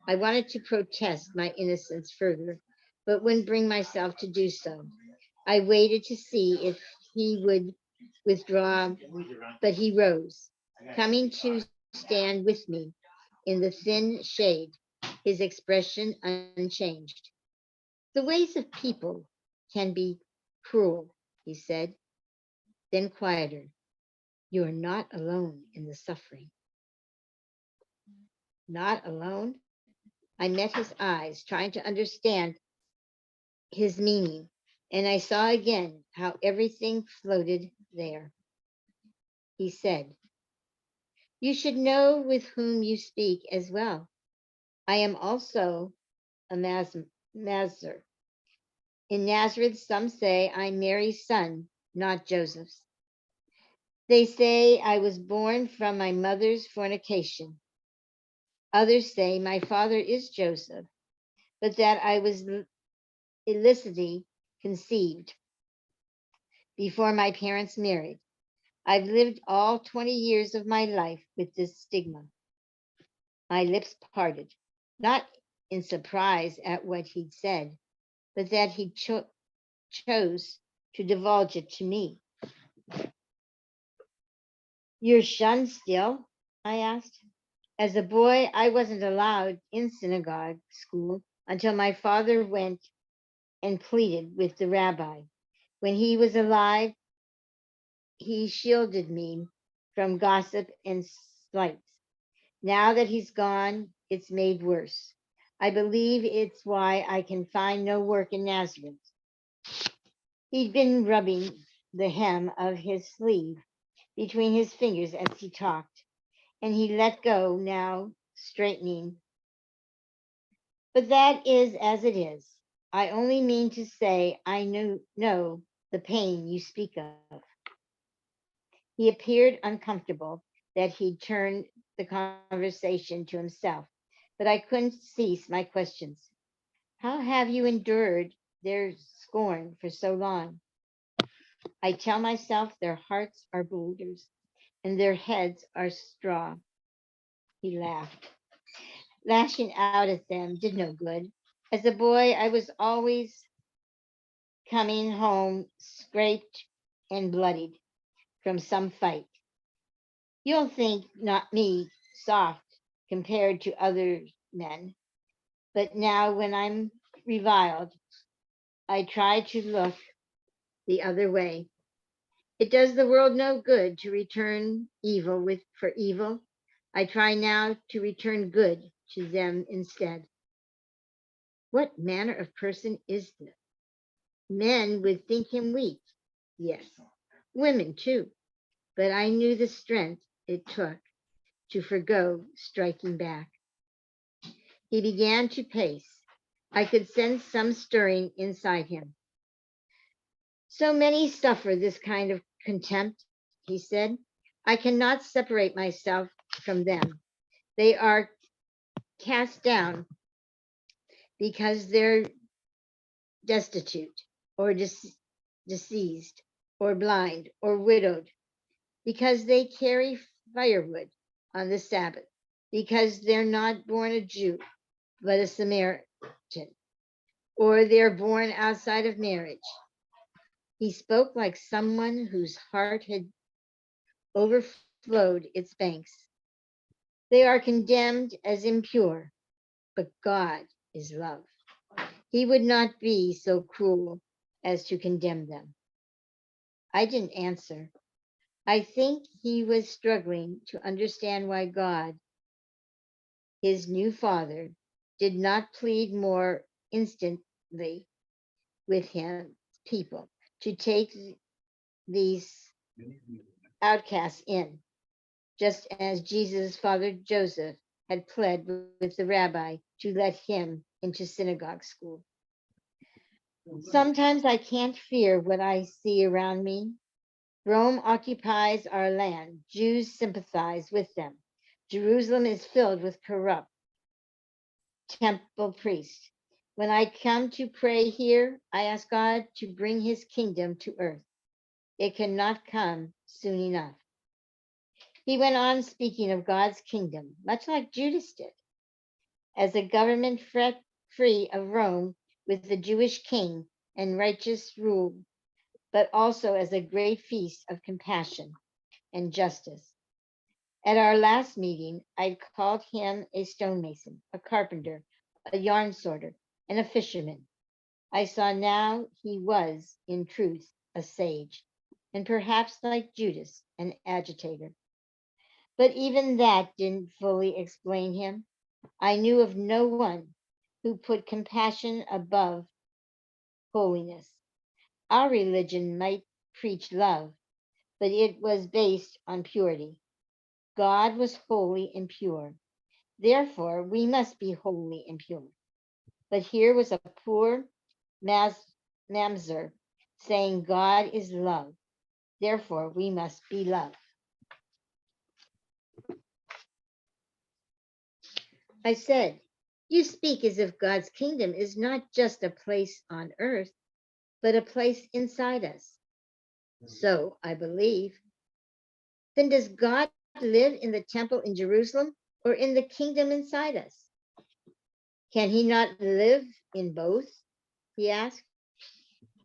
I wanted to protest my innocence further, but wouldn't bring myself to do so. I waited to see if he would withdraw, but he rose, coming to stand with me in the thin shade, his expression unchanged. The ways of people can be cruel, he said, then quieter. You're not alone in the suffering. Not alone. I met his eyes, trying to understand his meaning, and I saw again how everything floated there. He said, you should know with whom you speak as well. I am also a Mazer. In Nazareth, some say I'm Mary's son, not Joseph's. They say I was born from my mother's fornication. Others say my father is Joseph, but that I was illicitly conceived before my parents married. I've lived all 20 years of my life with this stigma. My lips parted, not in surprise at what he'd said, but that he chose to divulge it to me. You're shunned still? I asked. As a boy, I wasn't allowed in synagogue school until my father went and pleaded with the rabbi. When he was alive, he shielded me from gossip and slights. Now that he's gone, it's made worse. I believe it's why I can find no work in Nazareth. He'd been rubbing the hem of his sleeve between his fingers as he talked, and he let go now, straightening. But that is as it is. I only mean to say I know the pain you speak of. He appeared uncomfortable that he'd turned the conversation to himself, but I couldn't cease my questions. How have you endured their scorn for so long? I tell myself their hearts are boulders and their heads are straw. He laughed. Lashing out at them did no good. As a boy, I was always coming home scraped and bloodied from some fight. You'll think not me soft compared to other men, but now when I'm reviled, I try to look the other way. It does the world no good to return evil for evil. I try now to return good to them instead. What manner of person is this? Men would think him weak. Yes, women too. But I knew the strength it took to forgo striking back. He began to pace. I could sense some stirring inside him. So many suffer this kind of contempt, he said. I cannot separate myself from them. They are cast down because they're destitute or deceased or blind or widowed, because they carry firewood on the Sabbath, because they're not born a Jew, but a Samaritan, or they're born outside of marriage. He spoke like someone whose heart had overflowed its banks. They are condemned as impure, but God is love. He would not be so cruel as to condemn them. I didn't answer. I think he was struggling to understand why God, his new father, did not plead more instantly with him people to take these outcasts in, just as Jesus' father Joseph had pled with the rabbi to let him into synagogue school. Sometimes I can't fear what I see around me. Rome occupies our land. Jews sympathize with them. Jerusalem is filled with corrupt temple priests. When I come to pray here, I ask God to bring his kingdom to earth. It cannot come soon enough. He went on speaking of God's kingdom, much like Judas did, as a government free of Rome with the Jewish king and righteous rule, but also as a great feast of compassion and justice. At our last meeting, I called him a stonemason, a carpenter, a yarn sorter, and a fisherman. I saw now he was, in truth, a sage. and perhaps like Judas, an agitator. But even that didn't fully explain him. I knew of no one who put compassion above holiness. Our religion might preach love, but it was based on purity. God was holy and pure. Therefore, we must be holy and pure. But here was a poor mamzer saying God is love. Therefore, we must be love. I said, you speak as if God's kingdom is not just a place on earth, but a place inside us. So I believe. Then does God live in the temple in Jerusalem or in the kingdom inside us? Can he not live in both? He asked.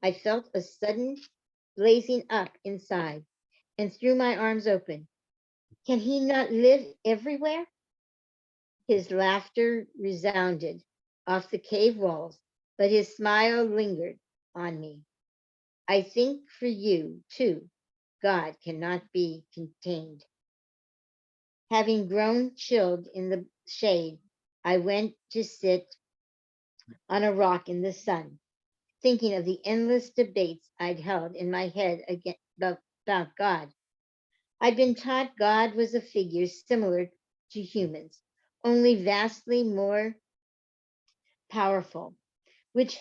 I felt a sudden blazing up inside and threw my arms open. Can he not live everywhere? His laughter resounded off the cave walls, but his smile lingered on me. I think for you, too, God cannot be contained. Having grown chilled in the shade, I went to sit on a rock in the sun, thinking of the endless debates I'd held in my head about God. I'd been taught God was a figure similar to humans, only vastly more powerful, which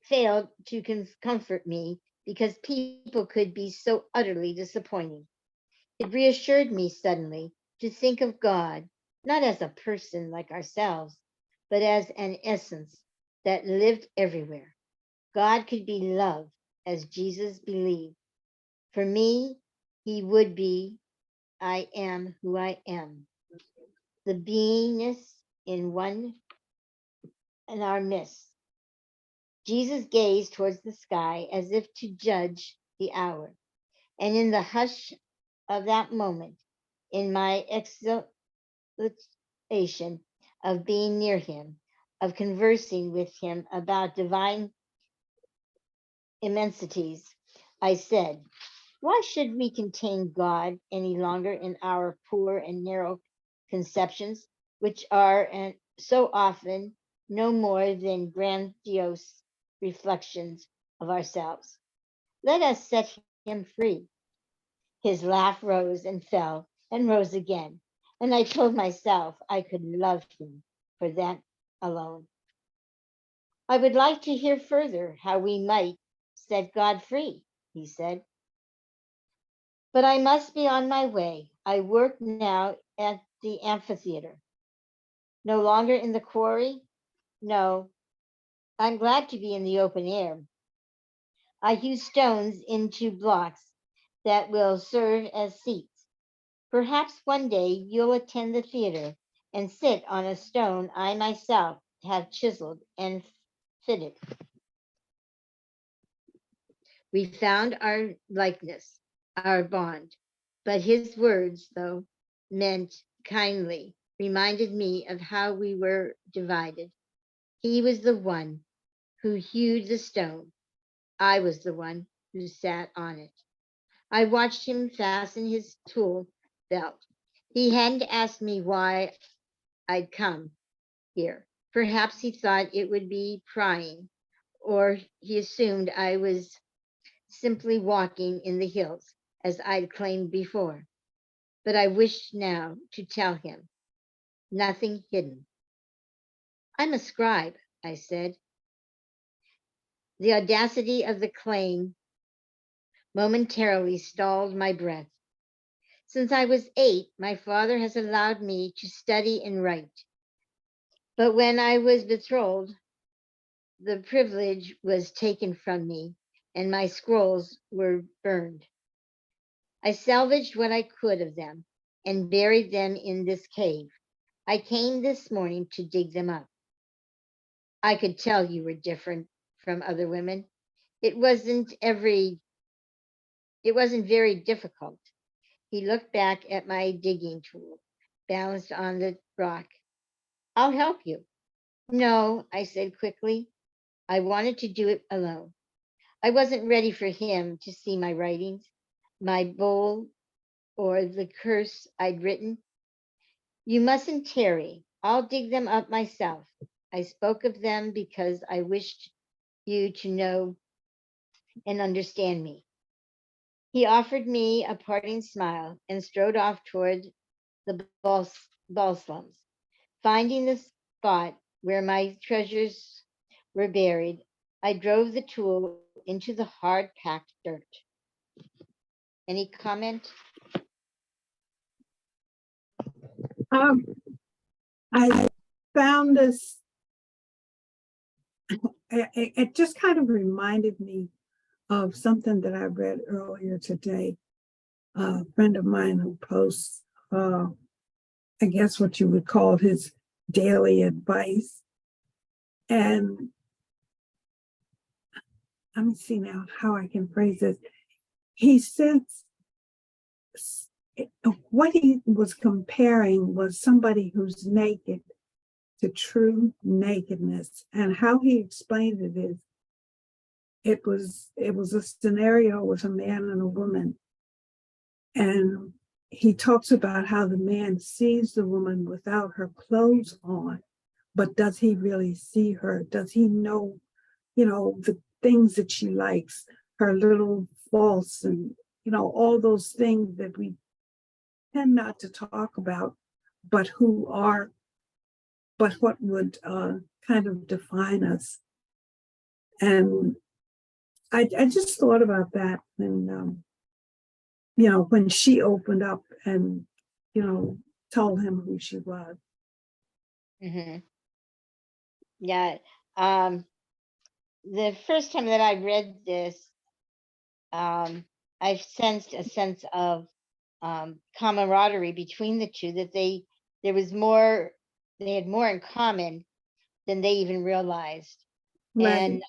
failed to comfort me because people could be so utterly disappointing. It reassured me suddenly to think of God not as a person like ourselves, but as an essence that lived everywhere. God could be love as Jesus believed. For me, he would be, I am who I am, the beingness in one in our midst. Jesus gazed towards the sky as if to judge the hour. And in the hush of that moment, in my exaltation of being near him, of conversing with him about divine immensities, I said, why should we contain God any longer in our poor and narrow conceptions, which are and so often no more than grandiose reflections of ourselves? Let us set him free. His laugh rose and fell and rose again, and I told myself I could love him for that alone. I would like to hear further how we might set God free, he said. But I must be on my way. I work now at the amphitheater. No longer in the quarry? No, I'm glad to be in the open air. I use stones into blocks that will serve as seats. Perhaps one day you'll attend the theater and sit on a stone I myself have chiseled and fitted. We found our likeness, our bond. But his words, though meant kindly, reminded me of how we were divided. He was the one who hewed the stone. I was the one who sat on it. I watched him fasten his tool belt. He hadn't asked me why I'd come here. Perhaps he thought it would be prying, or he assumed I was simply walking in the hills, as I'd claimed before. But I wished now to tell him nothing hidden. I'm a scribe, I said. The audacity of the claim momentarily stalled my breath. Since I was 8, my father has allowed me to study and write. But when I was betrothed, the privilege was taken from me and my scrolls were burned. I salvaged what I could of them and buried them in this cave. I came this morning to dig them up. I could tell you were different from other women. It wasn't every it wasn't very difficult. He looked back at my digging tool, balanced on the rock. I'll help you. No, I said quickly. I wanted to do it alone. I wasn't ready for him to see my writings. my bowl or the curse I'd written. You mustn't tarry. I'll dig them up myself. I spoke of them because I wished you to know and understand me. He offered me a parting smile and strode off toward the balsams. Finding the spot where my treasures were buried, I drove the tool into the hard packed dirt. Any comment? Um, I found this, it just kind of reminded me of something that I read earlier today. A friend of mine who posts, I guess what you would call his daily advice. And let me see now how I can phrase this. He says what he was comparing was somebody who's naked to true nakedness. And how he explained it is it was a scenario with a man and a woman. And he talks about how the man sees the woman without her clothes on, but does he really see her? Does he know, the things that she likes, her little faults and, all those things that we tend not to talk about, but what would kind of define us. And I just thought about that. And, when she opened up and, told him who she was. Mm-hmm. Yeah. The first time that I read this, I sensed a sense of camaraderie between the two, that they had more in common than they even realized. Right. And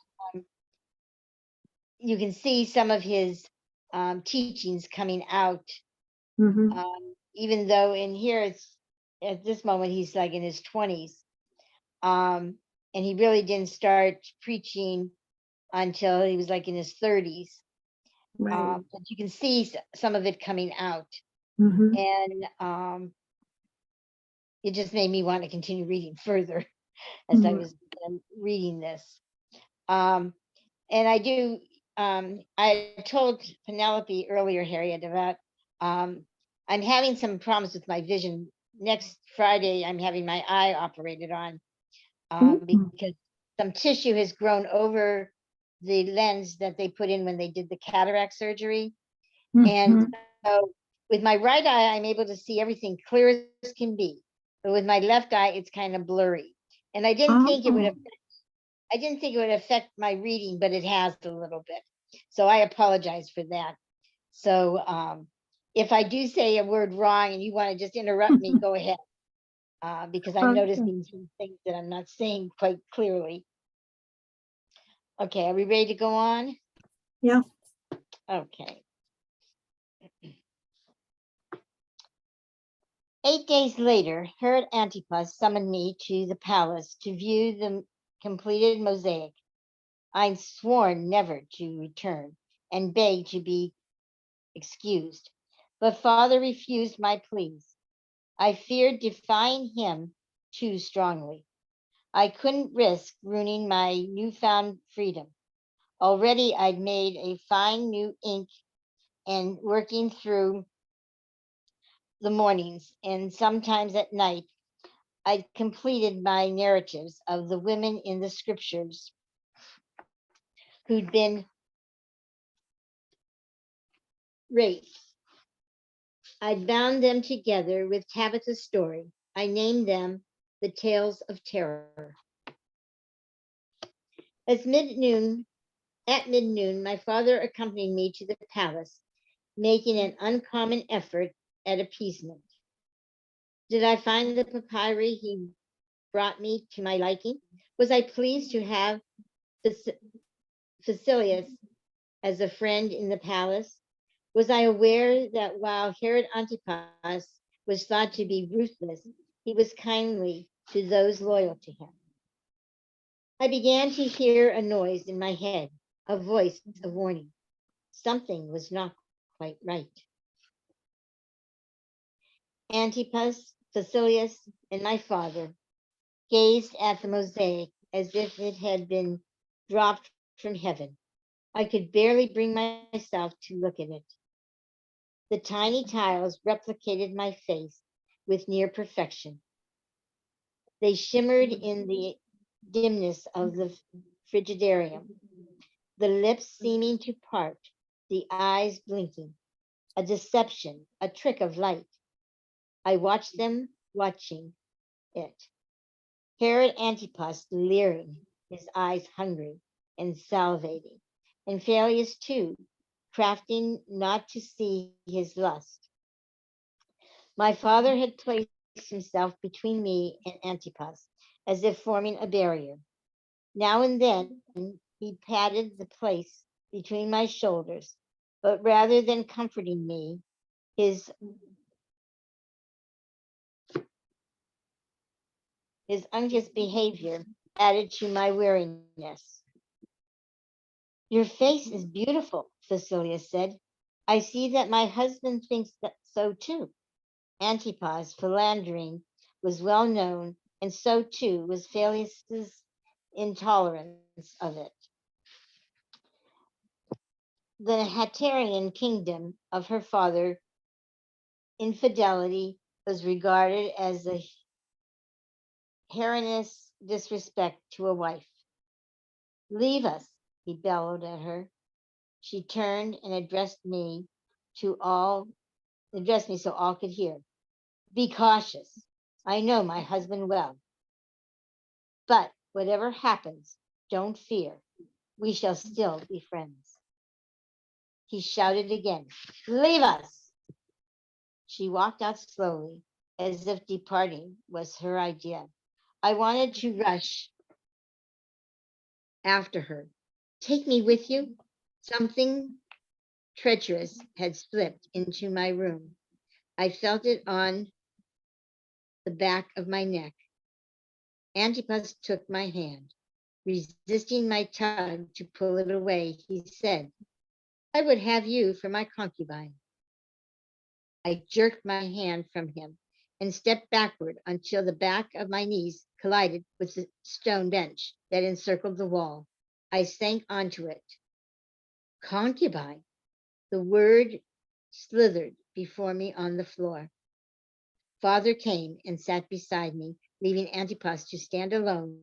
you can see some of his teachings coming out, Mm-hmm. even though in here it's at this moment he's like in his 20s, and he really didn't start preaching until he was like in his 30s. Right. But you can see some of it coming out, Mm-hmm. and it just made me want to continue reading further as I Mm-hmm. was reading this. Um, and I told Penelope earlier, Harriet, about I'm having some problems with my vision. Next Friday, I'm having my eye operated on Mm-hmm. because some tissue has grown over the lens that they put in when they did the cataract surgery. And Mm-hmm. so with my right eye, I'm able to see everything clear as can be. But with my left eye, it's kind of blurry. And I didn't think it would Oh, I didn't think it would affect my reading, but it has a little bit. So I apologize for that. So if I do say a word wrong and you want to just interrupt me, go ahead. Because I'm okay. noticing some things that I'm not saying quite clearly. Okay, are we ready to go on? Yeah. Okay. 8 days later, Herod Antipas summoned me to the palace to view the completed mosaic. I'd sworn never to return and begged to be excused. But father refused my pleas. I feared defying him too strongly. I couldn't risk ruining my newfound freedom. Already I'd made a fine new ink and working through the mornings and sometimes at night, I completed my narratives of the women in the scriptures who'd been raped. I'd bound them together with Tabitha's story. I named them the Tales of Terror. As midnoon, at mid-noon, my father accompanied me to the palace, making an uncommon effort at appeasement. Did I find the papyri he brought me to my liking? Was I pleased to have Facilius as a friend in the palace? Was I aware that while Herod Antipas was thought to be ruthless, he was kindly to those loyal to him? I began to hear a noise in my head, a voice of warning. Something was not quite right. Antipas, Facilius, and my father gazed at the mosaic as if it had been dropped from heaven. I could barely bring myself to look at it. The tiny tiles replicated my face with near perfection. They shimmered in the dimness of the frigidarium, the lips seeming to part, the eyes blinking, a deception, a trick of light. I watched them watching it. Herod Antipas leering, his eyes hungry and salivating, and Phallius too, crafting not to see his lust. My father had placed himself between me and Antipas, as if forming a barrier. Now and then he patted the place between my shoulders, but rather than comforting me, his his unctuous behavior added to my weariness. Your face is beautiful, Facilius said. I see that my husband thinks that so too. Antipas' philandering was well known, and so too was Phallius's intolerance of it. The Hatarian kingdom of her father, infidelity was regarded as a heinous disrespect to a wife. Leave us, he bellowed at her. She turned and to all addressed me so all could hear. Be cautious. I know my husband well. But whatever happens, don't fear. We shall still be friends. He shouted again, leave us. She walked out slowly, as if departing was her idea. I wanted to rush after her. Take me with you. Something treacherous had slipped into my room. I felt it on the back of my neck. Antipas took my hand. Resisting my tug to pull it away, he said, I would have you for my concubine. I jerked my hand from him and stepped backward until the back of my knees collided with the stone bench that encircled the wall. I sank onto it. Concubine. The word slithered before me on the floor. Father came and sat beside me, leaving Antipas to stand alone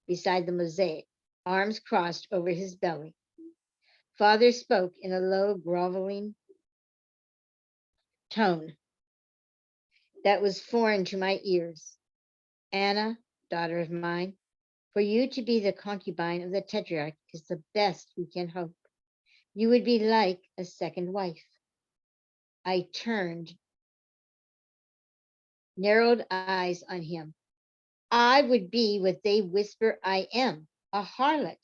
beside the mosaic, arms crossed over his belly. Father spoke in a low, groveling tone that was foreign to my ears. Anna, daughter of mine, for you to be the concubine of the Tetrarch is the best we can hope. You would be like a second wife. I turned, narrowed eyes on him. I would be what they whisper I am, a harlot.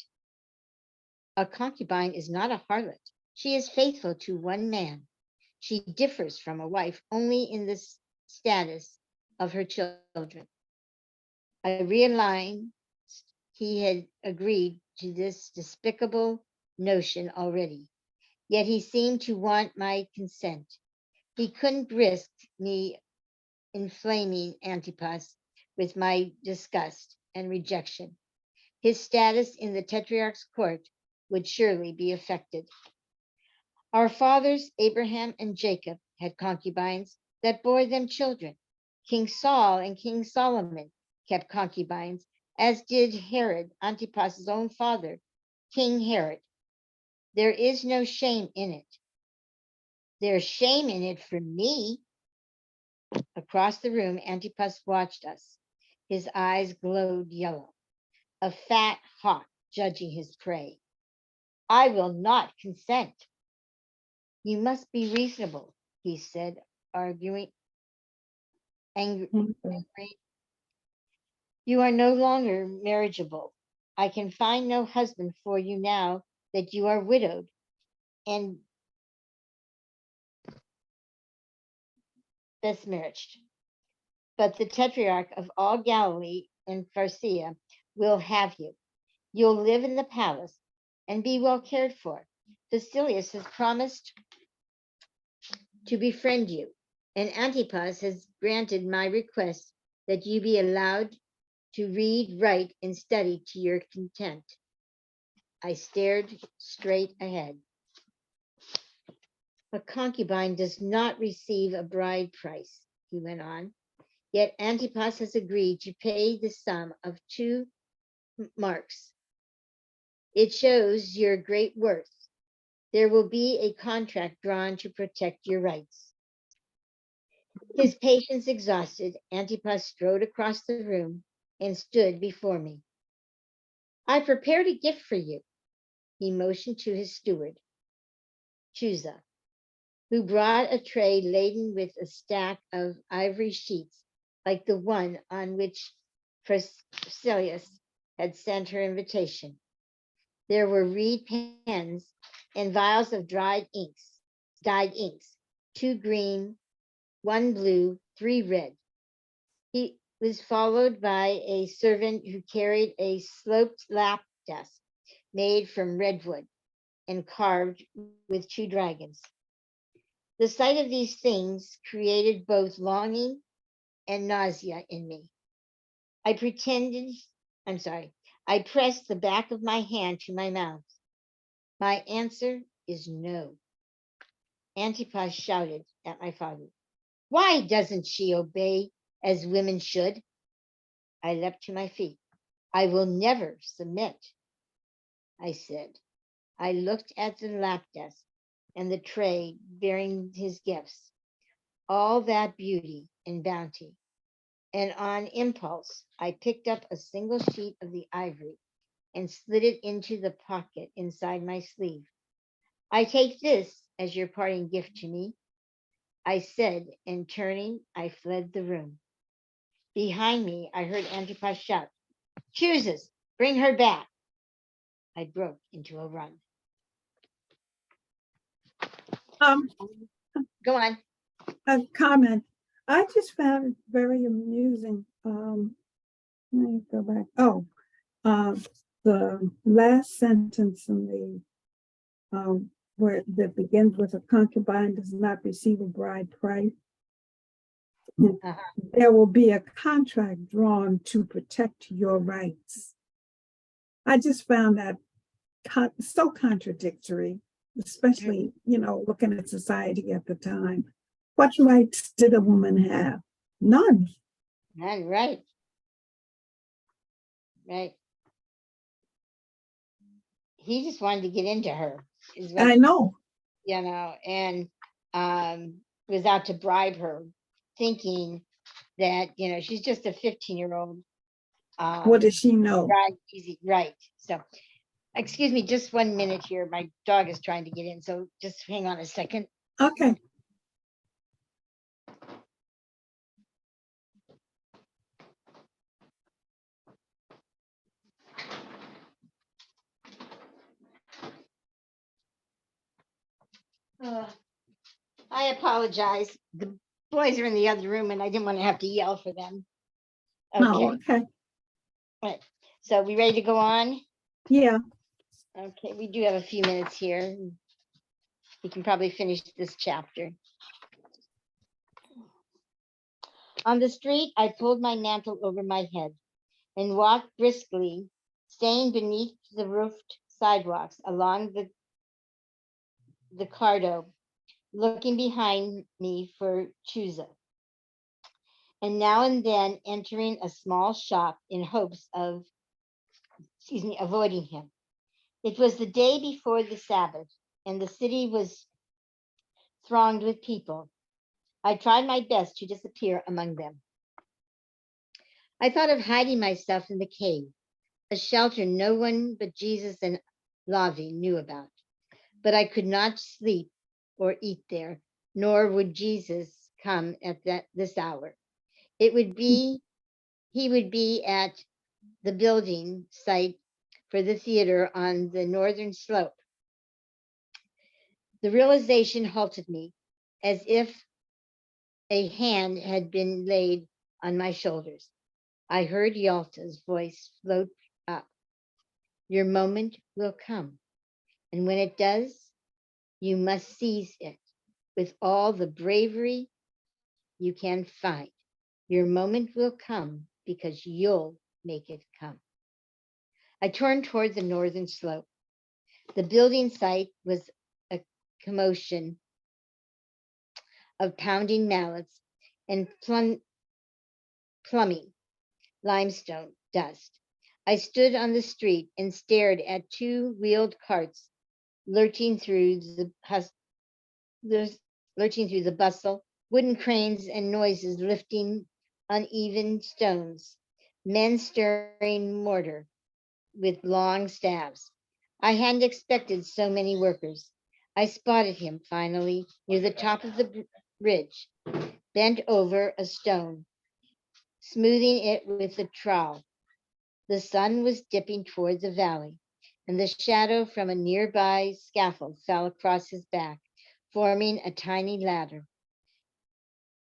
A concubine is not a harlot. She is faithful to one man. She differs from a wife only in the status of her children. I realized he had agreed to this despicable notion already, yet he seemed to want my consent. He couldn't risk me inflaming Antipas with my disgust and rejection. His status in the Tetrarch's court would surely be affected. Our fathers, Abraham and Jacob, had concubines that bore them children. King Saul and King Solomon kept concubines, as did Herod, Antipas's own father, King Herod. There is no shame in it. There's shame in it for me. Across the room, Antipas watched us. His eyes glowed yellow, a fat hawk judging his prey. I will not consent. You must be reasonable, he said, arguing, angry. You are no longer marriageable. I can find no husband for you now that you are widowed and besmirched. But the Tetrarch of all Galilee and Pharsea will have you. You'll live in the palace and be well cared for. Facilius has promised to befriend you, and Antipas has granted my request that you be allowed to read, write, and study to your content. I stared straight ahead. A concubine does not receive a bride price, he went on. Yet Antipas has agreed to pay the sum of 2 marks. It shows your great worth. There will be a contract drawn to protect your rights. His patience exhausted, Antipas strode across the room and stood before me. I prepared a gift for you. He motioned to his steward, Chusa, who brought a tray laden with a stack of ivory sheets like the one on which Priscillius had sent her invitation. There were reed pens and vials of dyed inks, 2 green, 1 blue, 3 red. He was followed by a servant who carried a sloped lap desk made from redwood and carved with 2 dragons. The sight of these things created both longing and nausea in me. I pretended, I pressed the back of my hand to my mouth. My answer is no. Antipas shouted at my father. Why doesn't she obey as women should? I leapt to my feet. I will never submit, I said. I looked at the lap desk and the tray bearing his gifts, all that beauty and bounty. And on impulse, I picked up a single sheet of the ivory and slid it into the pocket inside my sleeve. I take this as your parting gift to me, I said, and turning, I fled the room. Behind me, I heard Antipas shout, Chooses, bring her back. I broke into a run. Um, Go on. a comment. I just found it very amusing. Let me go back. The last sentence in the where that begins with a concubine does not receive a bride price. Uh-huh. There will be a contract drawn to protect your rights. I just found that so contradictory, especially, looking at society at the time. What rights did a woman have? None. None, right. Right. He just wanted to get into her. I know. And was out to bribe her, thinking that, she's just a 15-year-old. What does she know? Right, easy, right. So, excuse me, just 1 minute here. My dog is trying to get in, so just hang on a second. Okay. I apologize. The boys are in the other room, and I didn't want to have to yell for them. Oh, okay. Right. So, we ready to go on? Yeah. Okay, we do have a few minutes here. We can probably finish this chapter. On the street, I pulled my mantle over my head and walked briskly, staying beneath the roofed sidewalks along the Cardo, looking behind me for Chusa, and now and then entering a small shop in hopes of, avoiding him. It was the day before the Sabbath, and the city was thronged with people. I tried my best to disappear among them. I thought of hiding myself in the cave, a shelter no one but Jesus and Lavi knew about. But I could not sleep or eat there, nor would Jesus come at this hour. He would be at the building site for the theater on the northern slope. The realization halted me, as if a hand had been laid on my shoulders. I heard Yalta's voice float up. Your moment will come, and when it does, you must seize it. with all the bravery you can find. Your moment will come because you'll make it come. I turned toward the northern slope. The building site was a commotion of pounding mallets and plumbing limestone dust. I stood on the street and stared at two-wheeled carts lurching through lurching through the bustle, wooden cranes and noises lifting uneven stones, men stirring mortar with long staves. I hadn't expected so many workers. I spotted him finally near the top of the ridge, bent over a stone, smoothing it with a trowel. The sun was dipping toward the valley, and the shadow from a nearby scaffold fell across his back, forming a tiny ladder.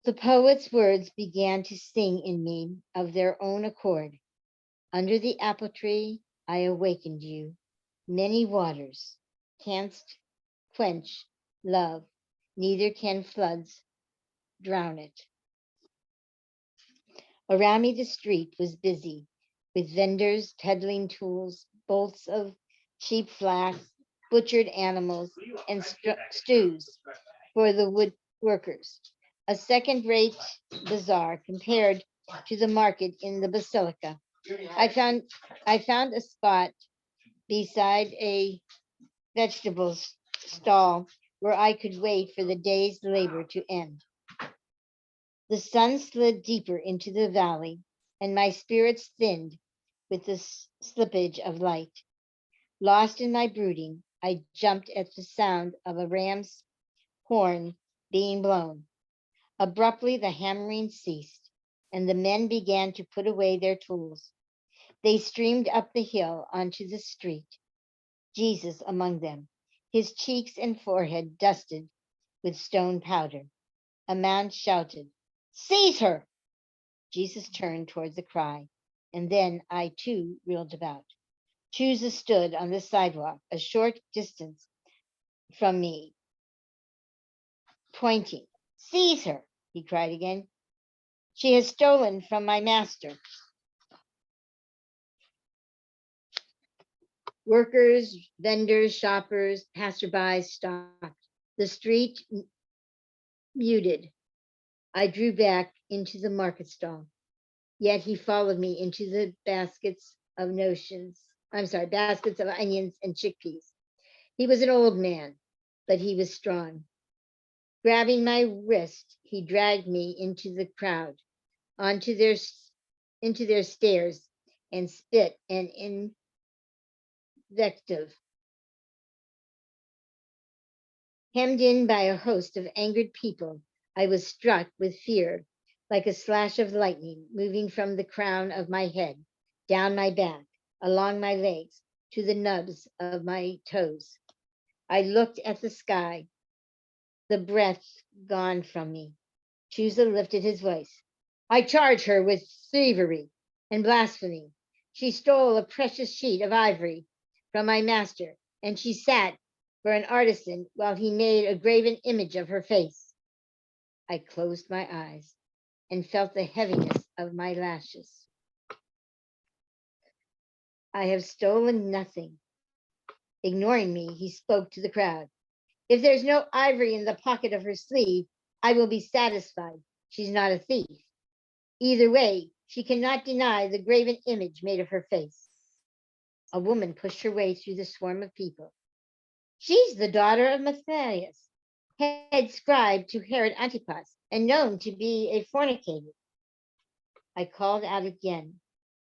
The poet's words began to sing in me of their own accord. Under the apple tree, I awakened you. Many waters canst quench love, neither can floods drown it. Around me, the street was busy with vendors peddling tools, bolts of cheap flax, butchered animals, and stews for the woodworkers. A second-rate bazaar compared to the market in the basilica. I found I found a spot beside a vegetables stall where I could wait for the day's labor to end. The sun slid deeper into the valley, and my spirits thinned with the slippage of light. Lost in my brooding, I jumped at the sound of a ram's horn being blown. Abruptly, the hammering ceased, and the men began to put away their tools. They streamed up the hill onto the street, Jesus among them, his cheeks and forehead dusted with stone powder. A man shouted, "Seize her!" Jesus turned towards the cry, and then I too reeled about. Chusa stood on the sidewalk a short distance from me, pointing. "Seize her!" he cried again. "She has stolen from my master." Workers, vendors, shoppers, passersby stopped. The street muted. I drew back into the market stall. Yet he followed me into the baskets of onions and chickpeas. He was an old man, but he was strong. Grabbing my wrist, he dragged me into the crowd, onto into their stares, and spit an invective. Hemmed in by a host of angered people, I was struck with fear, like a slash of lightning moving from the crown of my head, down my back, along my legs, to the nubs of my toes. I looked at the sky, the breath gone from me. Chusa lifted his voice. "I charge her with thievery and blasphemy. She stole a precious sheet of ivory from my master, and she sat for an artisan while he made a graven image of her face." I closed my eyes and felt the heaviness of my lashes. "I have stolen nothing." Ignoring me, he spoke to the crowd. "If there's no ivory in the pocket of her sleeve, I will be satisfied. She's not a thief. Either way, she cannot deny the graven image made of her face." A woman pushed her way through the swarm of people. "She's the daughter of Matthias, head scribe to Herod Antipas, and known to be a fornicator." I called out again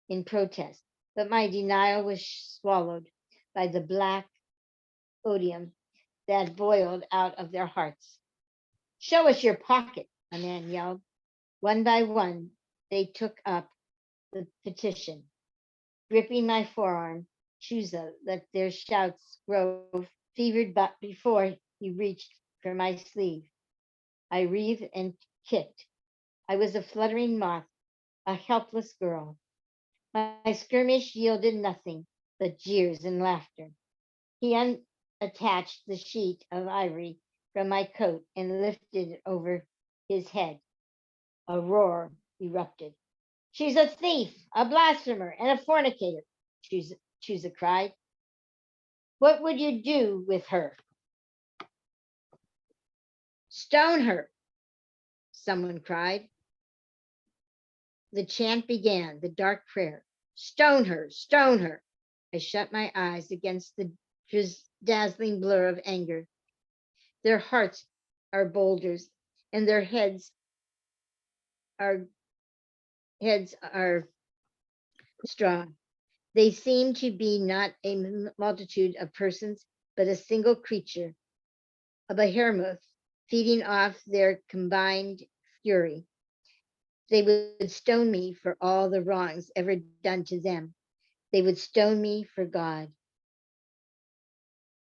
in protest, but my denial was swallowed by the black odium that boiled out of their hearts. "Show us your pocket," a man yelled. One by one, they took up the petition. Gripping my forearm, Chusa let their shouts grow fevered but before he reached for my sleeve. I writhed and kicked. I was a fluttering moth, a helpless girl. My skirmish yielded nothing but jeers and laughter. He unattached the sheet of ivory from my coat and lifted it over his head. A roar erupted. She's a thief, a blasphemer, and a fornicator, Chusa cried. What would you do with her? Stone her, someone cried. The chant began, the dark prayer. Stone her, stone her. I shut my eyes against the dazzling blur of anger. Their hearts are boulders, and their are heads are straw. They seem to be not a multitude of persons, but a single creature, a behemoth feeding off their combined fury. They would stone me for all the wrongs ever done to them. They would stone me for God.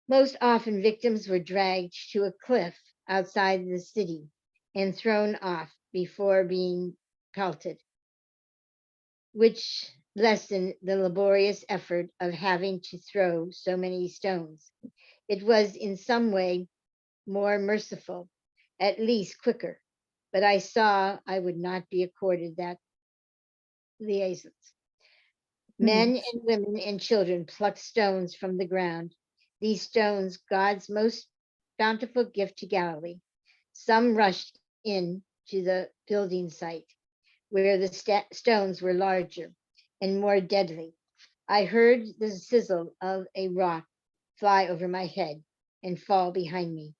Most often, victims were dragged to a cliff outside the city and thrown off before being pelted, which lessened the laborious effort of having to throw so many stones. It was in some way more merciful, at least quicker, but I saw I would not be accorded that liaisons. Men and women and children plucked stones from the ground. These stones, God's most bountiful gift to Galilee. Some rushed in to the building site, where the stones were larger and more deadly. I heard the sizzle of a rock fly over my head and fall behind me.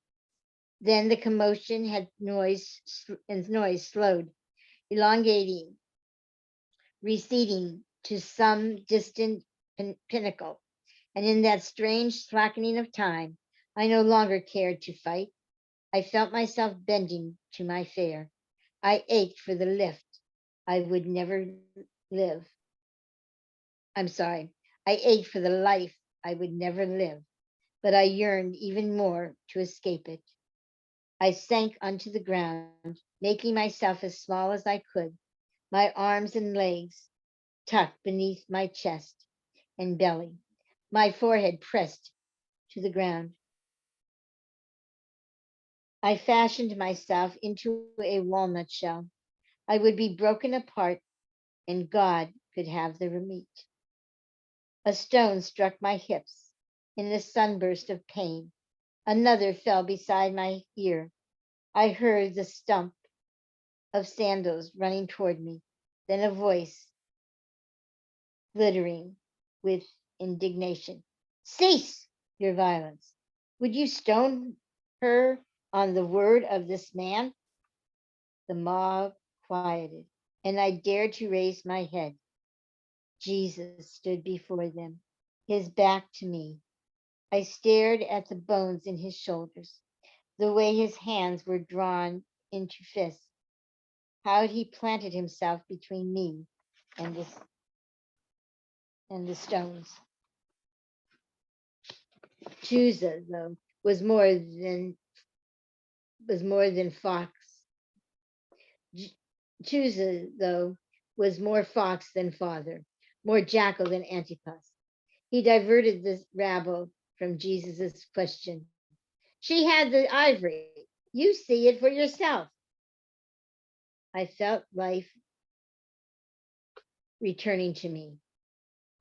Then the commotion had noise slowed, elongating, receding to some distant pinnacle. And in that strange slackening of time, I no longer cared to fight. I felt myself bending to my fare. I ached for the lift I would never live. I'm sorry. I ached for the life I would never live, but I yearned even more to escape it. I sank onto the ground, making myself as small as I could, my arms and legs tucked beneath my chest and belly, my forehead pressed to the ground. I fashioned myself into a walnut shell. I would be broken apart, and God could have the meat. A stone struck my hips in a sunburst of pain. Another fell beside my ear. I heard the stump of sandals running toward me, then a voice glittering with indignation. Cease your violence. Would you stone her on the word of this man? The mob quieted, and I dared to raise my head. Jesus stood before them, his back to me. I stared at the bones in his shoulders, the way his hands were drawn into fists, how he planted himself between me and the stones. Chusa, though, was more than fox. Chusa, though, was more fox than father, more jackal than Antipas. He diverted the rabble from Jesus's question. She had the ivory. You see it for yourself. I felt life returning to me.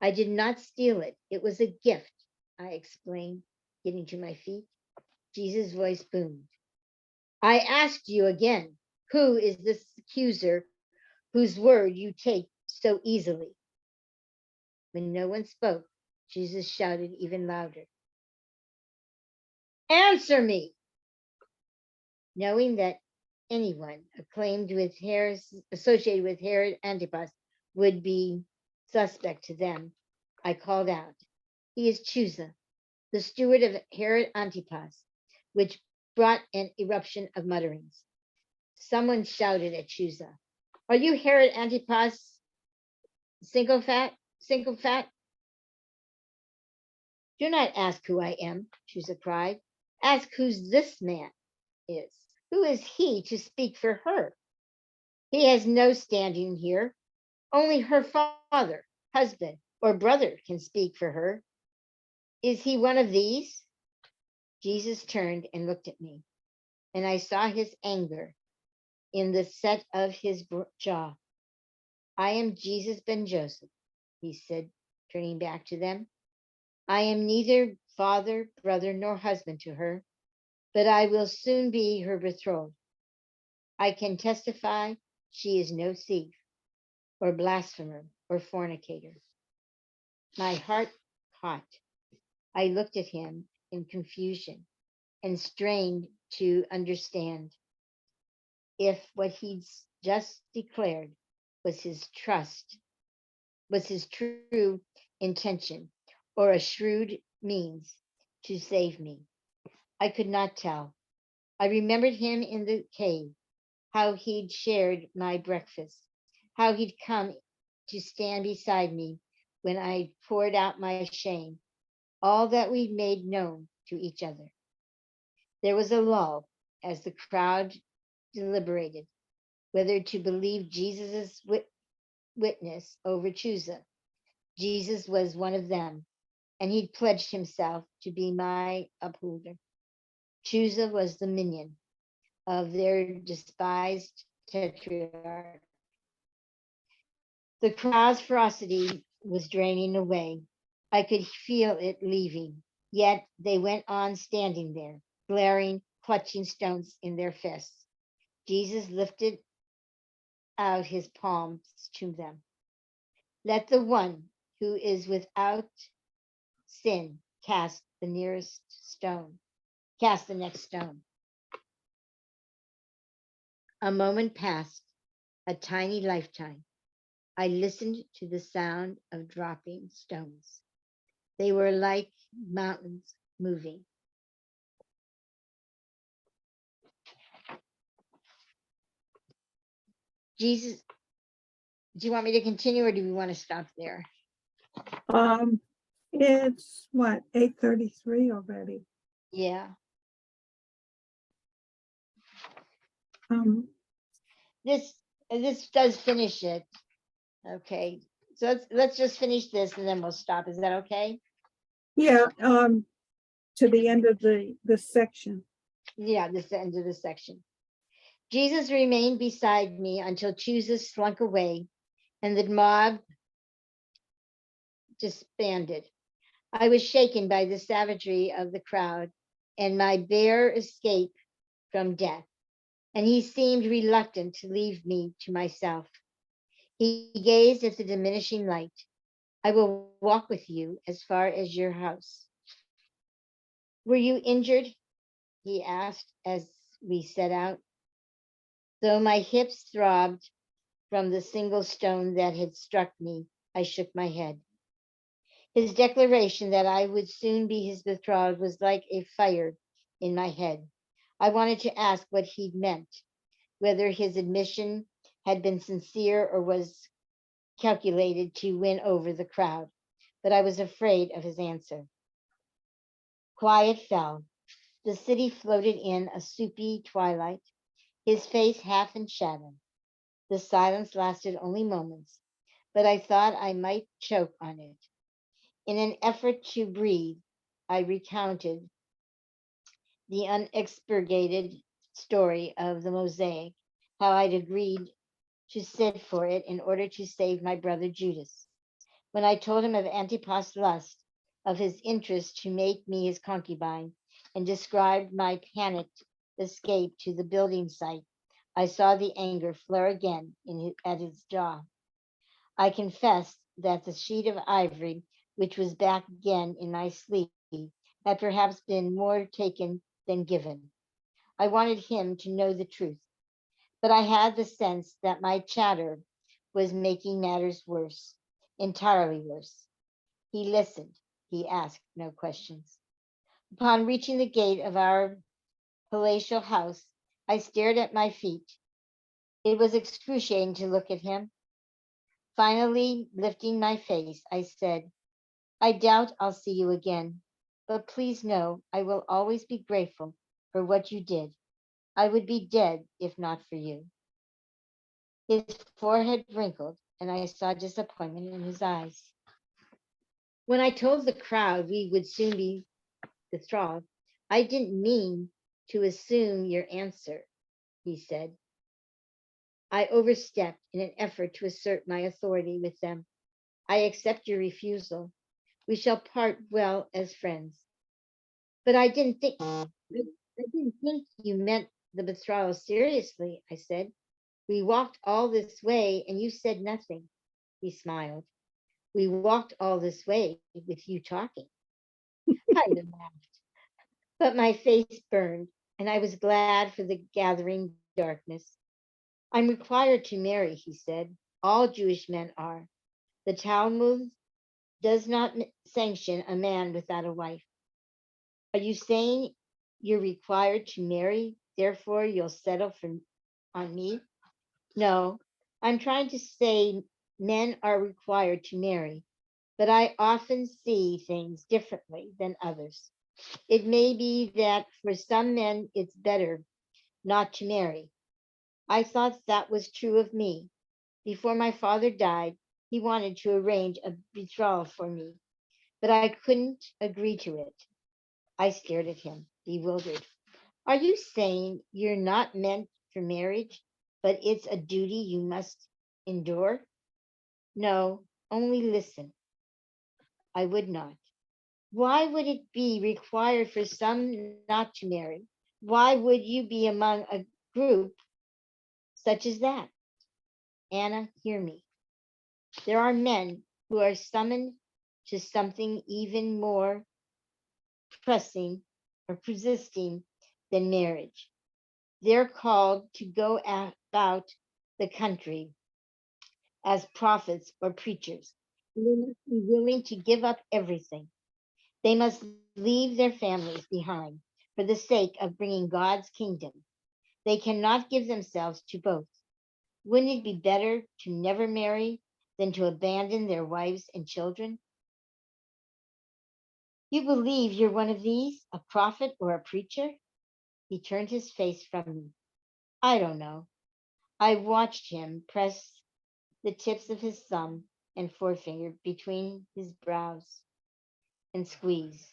I did not steal it. It was a gift, I explained, getting to my feet. Jesus' voice boomed. I asked you again, who is this accuser whose word you take so easily? When no one spoke, Jesus shouted even louder. Answer me! Knowing that anyone acclaimed with associated with Herod Antipas would be suspect to them, I called out, he is Chusa, the steward of Herod Antipas, which brought an eruption of mutterings. Someone shouted at Chusa, are you Herod Antipas Sycophant? Do not ask who I am, Chusa cried. Ask who this man is. Who is he to speak for her? He has no standing here. Only her father, husband, or brother can speak for her. Is he one of these? Jesus turned and looked at me. and I saw his anger in the set of his jaw. I am Jesus ben Joseph, he said, turning back to them. I am neither father, brother, nor husband to her, but I will soon be her betrothed. I can testify she is no thief, or blasphemer, or fornicator. My heart caught. I looked at him in confusion and strained to understand if what he'd just declared was his true intention, or a shrewd means to save me. I could not tell. I remembered him in the cave, how he'd shared my breakfast, how he'd come to stand beside me when I poured out my shame, all that we made known to each other. There was a lull as the crowd deliberated whether to believe Jesus' witness over Chusa. Jesus was one of them, and he'd pledged himself to be my upholder. Chusa was the minion of their despised tetrarch. The crowd's ferocity was draining away. I could feel it leaving, yet they went on standing there, glaring, clutching stones in their fists. Jesus lifted out his palms to them. Let the one who is without sin cast the nearest stone, cast the next stone. A moment passed, a tiny lifetime. I listened to the sound of dropping stones. They were like mountains moving. Jesus, do you want me to continue or do we want to stop there? It's what, 8:33 already. Yeah. Um, This does finish it. Okay. So let's just finish this and then we'll stop. Is that okay? yeah, to the end of the section. Yeah, this is the end of the section. Jesus remained beside me until Chusa slunk away and the mob disbanded. I was shaken by the savagery of the crowd and my bare escape from death, and he seemed reluctant to leave me to myself. He gazed at the diminishing light. I will walk with you as far as your house. Were you injured? He asked as we set out. Though my hips throbbed from the single stone that had struck me, I shook my head. His declaration that I would soon be his betrothed was like a fire in my head. I wanted to ask what he'd meant, whether his admission had been sincere or was calculated to win over the crowd, but I was afraid of his answer. Quiet fell. The city floated in a soupy twilight, his face half in shadow. The silence lasted only moments, but I thought I might choke on it. In an effort to breathe, I recounted the unexpurgated story of the mosaic, how I'd agreed to sit for it in order to save my brother Judas. When I told him of Antipas' lust, of his interest to make me his concubine, and described my panicked escape to the building site, I saw the anger flare again at his jaw. I confessed that the sheet of ivory, which was back again in my sleeve, had perhaps been more taken than given. I wanted him to know the truth, but I had the sense that my chatter was making matters worse, entirely worse. He listened. He asked no questions. Upon reaching the gate of our palatial house, I stared at my feet. It was excruciating to look at him. Finally, lifting my face, I said, I doubt I'll see you again, but please know I will always be grateful for what you did. I would be dead if not for you. His forehead wrinkled, and I saw disappointment in his eyes. When I told the crowd we would soon be betrothed, I didn't mean to assume your answer, he said. I overstepped in an effort to assert my authority with them. I accept your refusal. We shall part well as friends. But I didn't think you meant the betrothal seriously, I said. We walked all this way and you said nothing. He smiled. We walked all this way with you talking. I laughed, but my face burned, and I was glad for the gathering darkness. I'm required to marry, he said. All Jewish men are. The Talmud does not sanction a man without a wife. Are you saying you're required to marry, therefore you'll settle on me? No, I'm trying to say men are required to marry, but I often see things differently than others. It may be that for some men it's better not to marry. I thought that was true of me. Before my father died, he wanted to arrange a betrothal for me, but I couldn't agree to it. I stared at him, bewildered. Are you saying you're not meant for marriage, but it's a duty you must endure? No, only listen. I would not. Why would it be required for some not to marry? Why would you be among a group such as that? Anna, hear me. There are men who are summoned to something even more pressing or persisting than marriage. They're called to go about the country as prophets or preachers. They must be willing to give up everything. They must leave their families behind for the sake of bringing God's kingdom. They cannot give themselves to both. Wouldn't it be better to never marry than to abandon their wives and children? You believe you're one of these, a prophet or a preacher? He turned his face from me. I don't know. I watched him press the tips of his thumb and forefinger between his brows and squeeze.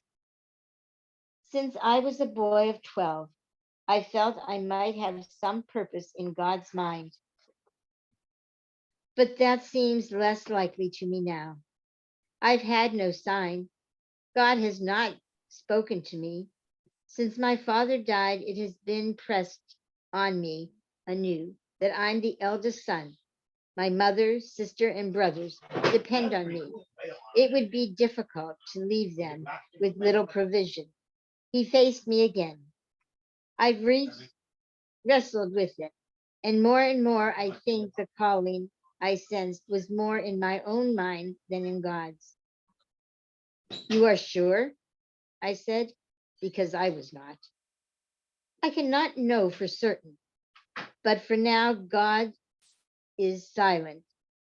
Since I was a boy of 12, I felt I might have some purpose in God's mind, but that seems less likely to me now. I've had no sign. God has not spoken to me. Since my father died, it has been pressed on me anew that I'm the eldest son. My mother, sister, and brothers depend on me. It would be difficult to leave them with little provision. He faced me again. I've wrestled with it, and more I think the calling I sensed was more in my own mind than in God's. You are sure? I said, because I was not. I cannot know for certain, but for now, God is silent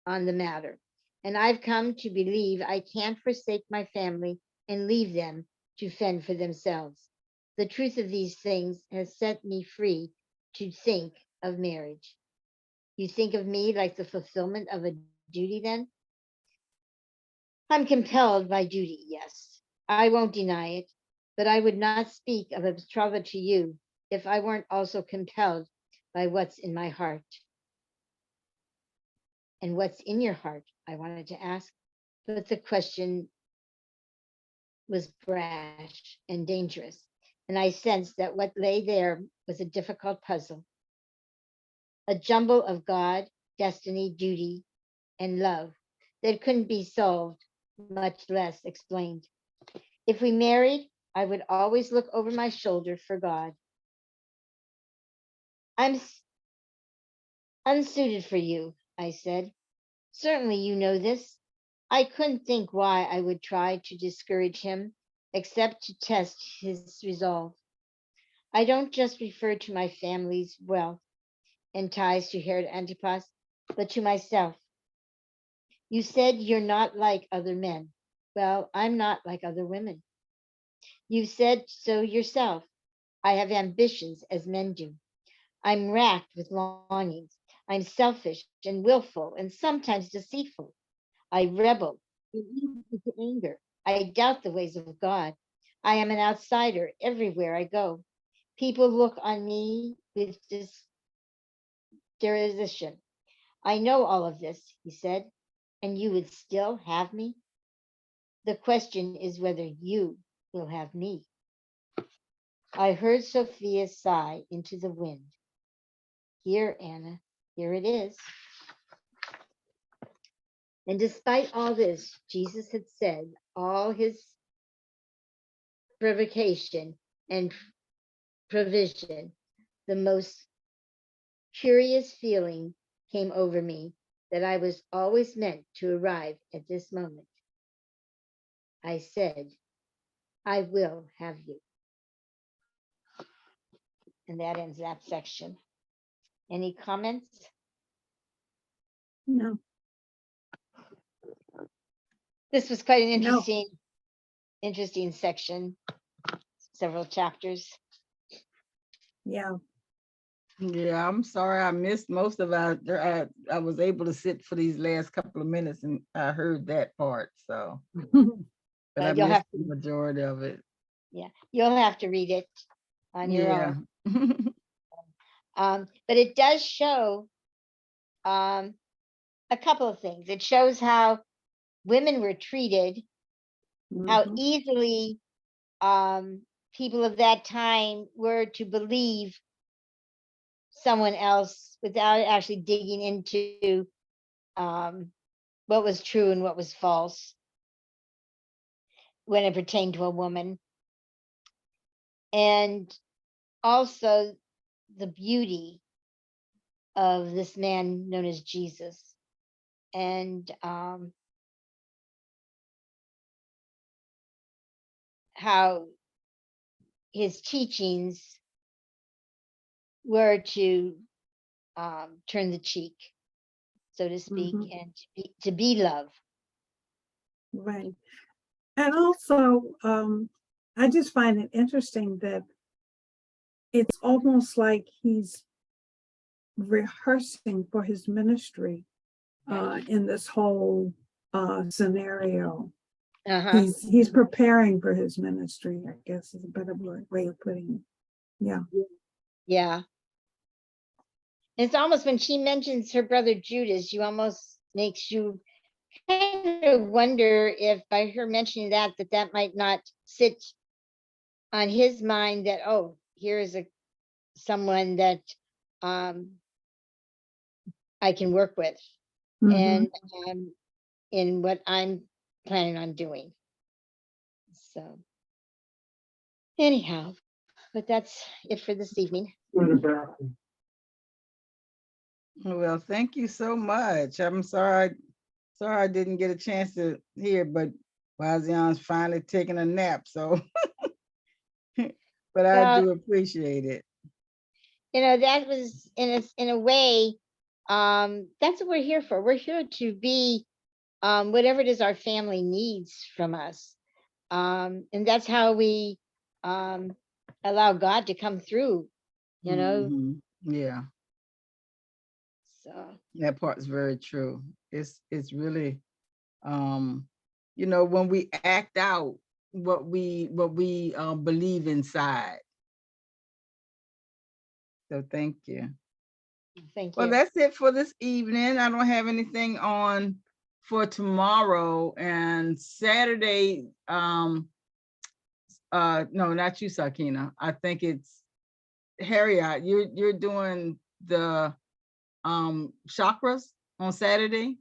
on the matter. And I've come to believe I can't forsake my family and leave them to fend for themselves. The truth of these things has set me free to think of marriage. You think of me like the fulfillment of a duty then? I'm compelled by duty, yes. I won't deny it, but I would not speak of a betrothal to you if I weren't also compelled by what's in my heart. And what's in your heart? I wanted to ask, but the question was brash and dangerous, and I sensed that what lay there was a difficult puzzle, a jumble of God, destiny, duty, and love that couldn't be solved, much less explained. If we married, I would always look over my shoulder for God. I'm unsuited for you, I said. Certainly you know this. I couldn't think why I would try to discourage him, except to test his resolve. I don't just refer to my family's wealth and ties to Herod Antipas, but to myself. You said you're not like other men. Well, I'm not like other women. You said so yourself. I have ambitions as men do. I'm racked with longings. I'm selfish and willful and sometimes deceitful. I rebel and even to anger. I doubt the ways of God. I am an outsider everywhere I go. People look on me with derision. I know all of this, he said, and you would still have me? The question is whether you will have me. I heard Sophia sigh into the wind. Here, Anna, here it is. And despite all this, Jesus had said all his provocation and provision, the most curious feeling came over me that I was always meant to arrive at this moment. I said, I will have you. And that ends that section. Any comments? No, This was quite an no. interesting section, several chapters. Yeah. Yeah, I'm sorry I missed most of it. I was able to sit for these last couple of minutes and I heard that part. So, but I You'll missed have the majority of it. you'll have to read it on your Yeah. own. But it does show a couple of things. It shows how women were treated, how Mhm. easily people of that time were to believe someone else without actually digging into what was true and what was false when it pertained to a woman. And also the beauty of this man known as Jesus. And how his teachings were to turn the cheek, so to speak, Mhm. and to be love. Right. And also, I just find it interesting that it's almost like he's rehearsing for his ministry in this whole scenario. Uh-huh. He's preparing for his ministry, I guess is a better way of putting it. Yeah. Yeah. It's almost when she mentions her brother Judas, you almost makes you kind of wonder if by her mentioning that might not sit on his mind that, oh, here is someone that I can work with Mhm. and in what I'm planning on doing. So anyhow, but that's it for this evening. Well, thank you so much. I'm sorry I didn't get a chance to hear, but Wazion's finally taking a nap, so but I Well, do appreciate it. that was in a way, that's what we're here for. We're here to be whatever it is our family needs from us. And that's how we allow God to come through, Mhm. Yeah, so that part's very true. It's really when we act out what we believe inside. So thank you. thank Well, you. that's it for this evening. I don't have anything on for tomorrow and Saturday. No, not you, Sakina. I think it's Harriet. You're doing the chakras on Saturday,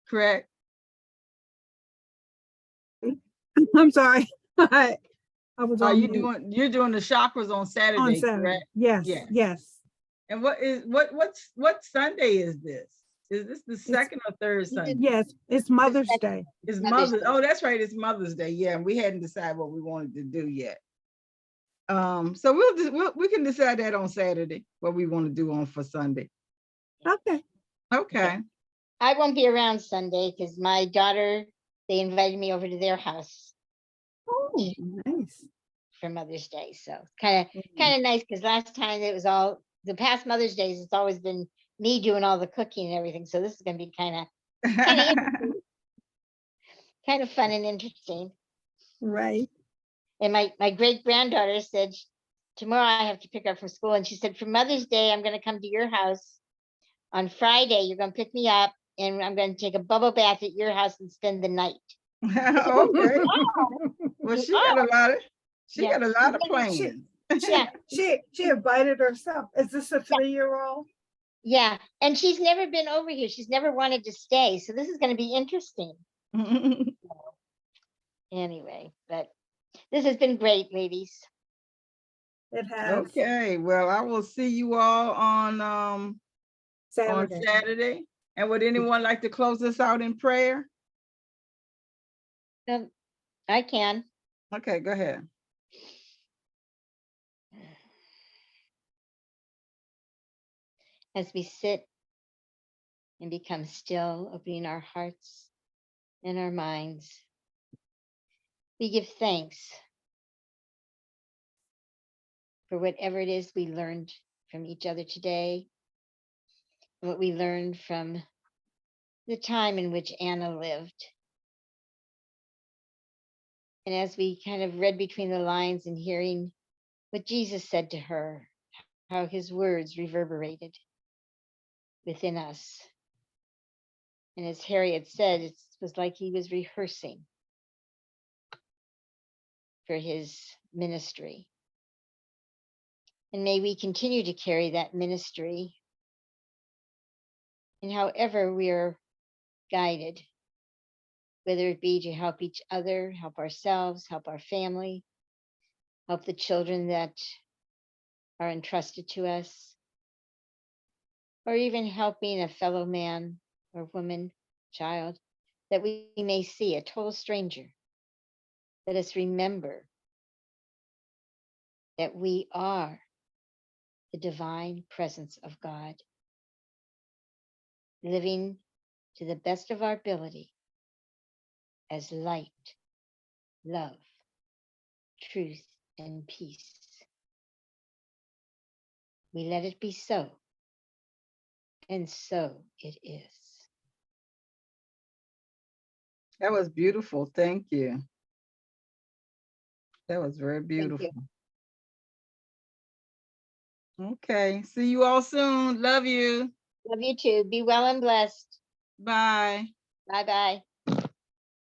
correct? I'm sorry. I was Are on you mute. you're doing the chakras on On Saturday, Saturday. correct? Yes, Yeah. yes. And what Sunday is this? Is this the It's second or third Sunday? yes, it's Mother's Day. It's Mother's Mother's. Day. Oh, that's right. It's Mother's Day. Yeah, we hadn't decided what we wanted to do yet. So we can decide that on Saturday what we want to do on for Sunday. Okay. Okay. I won't be around Sunday because my daughter, they invited me over to their house Oh, nice. for Mother's Day. So kind of nice because last time it was all the past Mother's Days, it's always been me doing all the cooking and everything. So this is gonna be kind of fun and interesting. Right. And my great granddaughter said, tomorrow I have to pick her up from school. And she said, for Mother's Day, I'm going to come to your house. On Friday, you're going to pick me up and I'm going to take a bubble bath at your house and spend the night. I said, oh, Okay. wow. Well, she got a lot of, she Yeah. got a lot of She, plans. Yeah. she invited herself. Is this a 3-year-old? Yeah. And she's never been over here. She's never wanted to stay. So this is going to be interesting. Anyway, but this has been great, ladies. It has. Okay, well, I will see you all on Saturday. And would anyone like to close us out in prayer? I can. Okay, go ahead. As we sit and become still, opening our hearts and our minds, we give thanks for whatever it is we learned from each other today, what we learned from the time in which Anna lived. And as we kind of read between the lines and hearing what Jesus said to her, how his words reverberated within us. And as Harriet said, it was like he was rehearsing for his ministry. And may we continue to carry that ministry. And however we are guided, whether it be to help each other, help ourselves, help our family, help the children that are entrusted to us, or even helping a fellow man or woman, child, that we may see, a total stranger. Let us remember that we are the divine presence of God, living to the best of our ability as light, love, truth, and peace. We let it be so, and so it is. That was beautiful. Thank you. That was very Thank beautiful. you. Okay, see you all soon. Love you. Love you too. Be well and blessed. Bye. Bye-bye.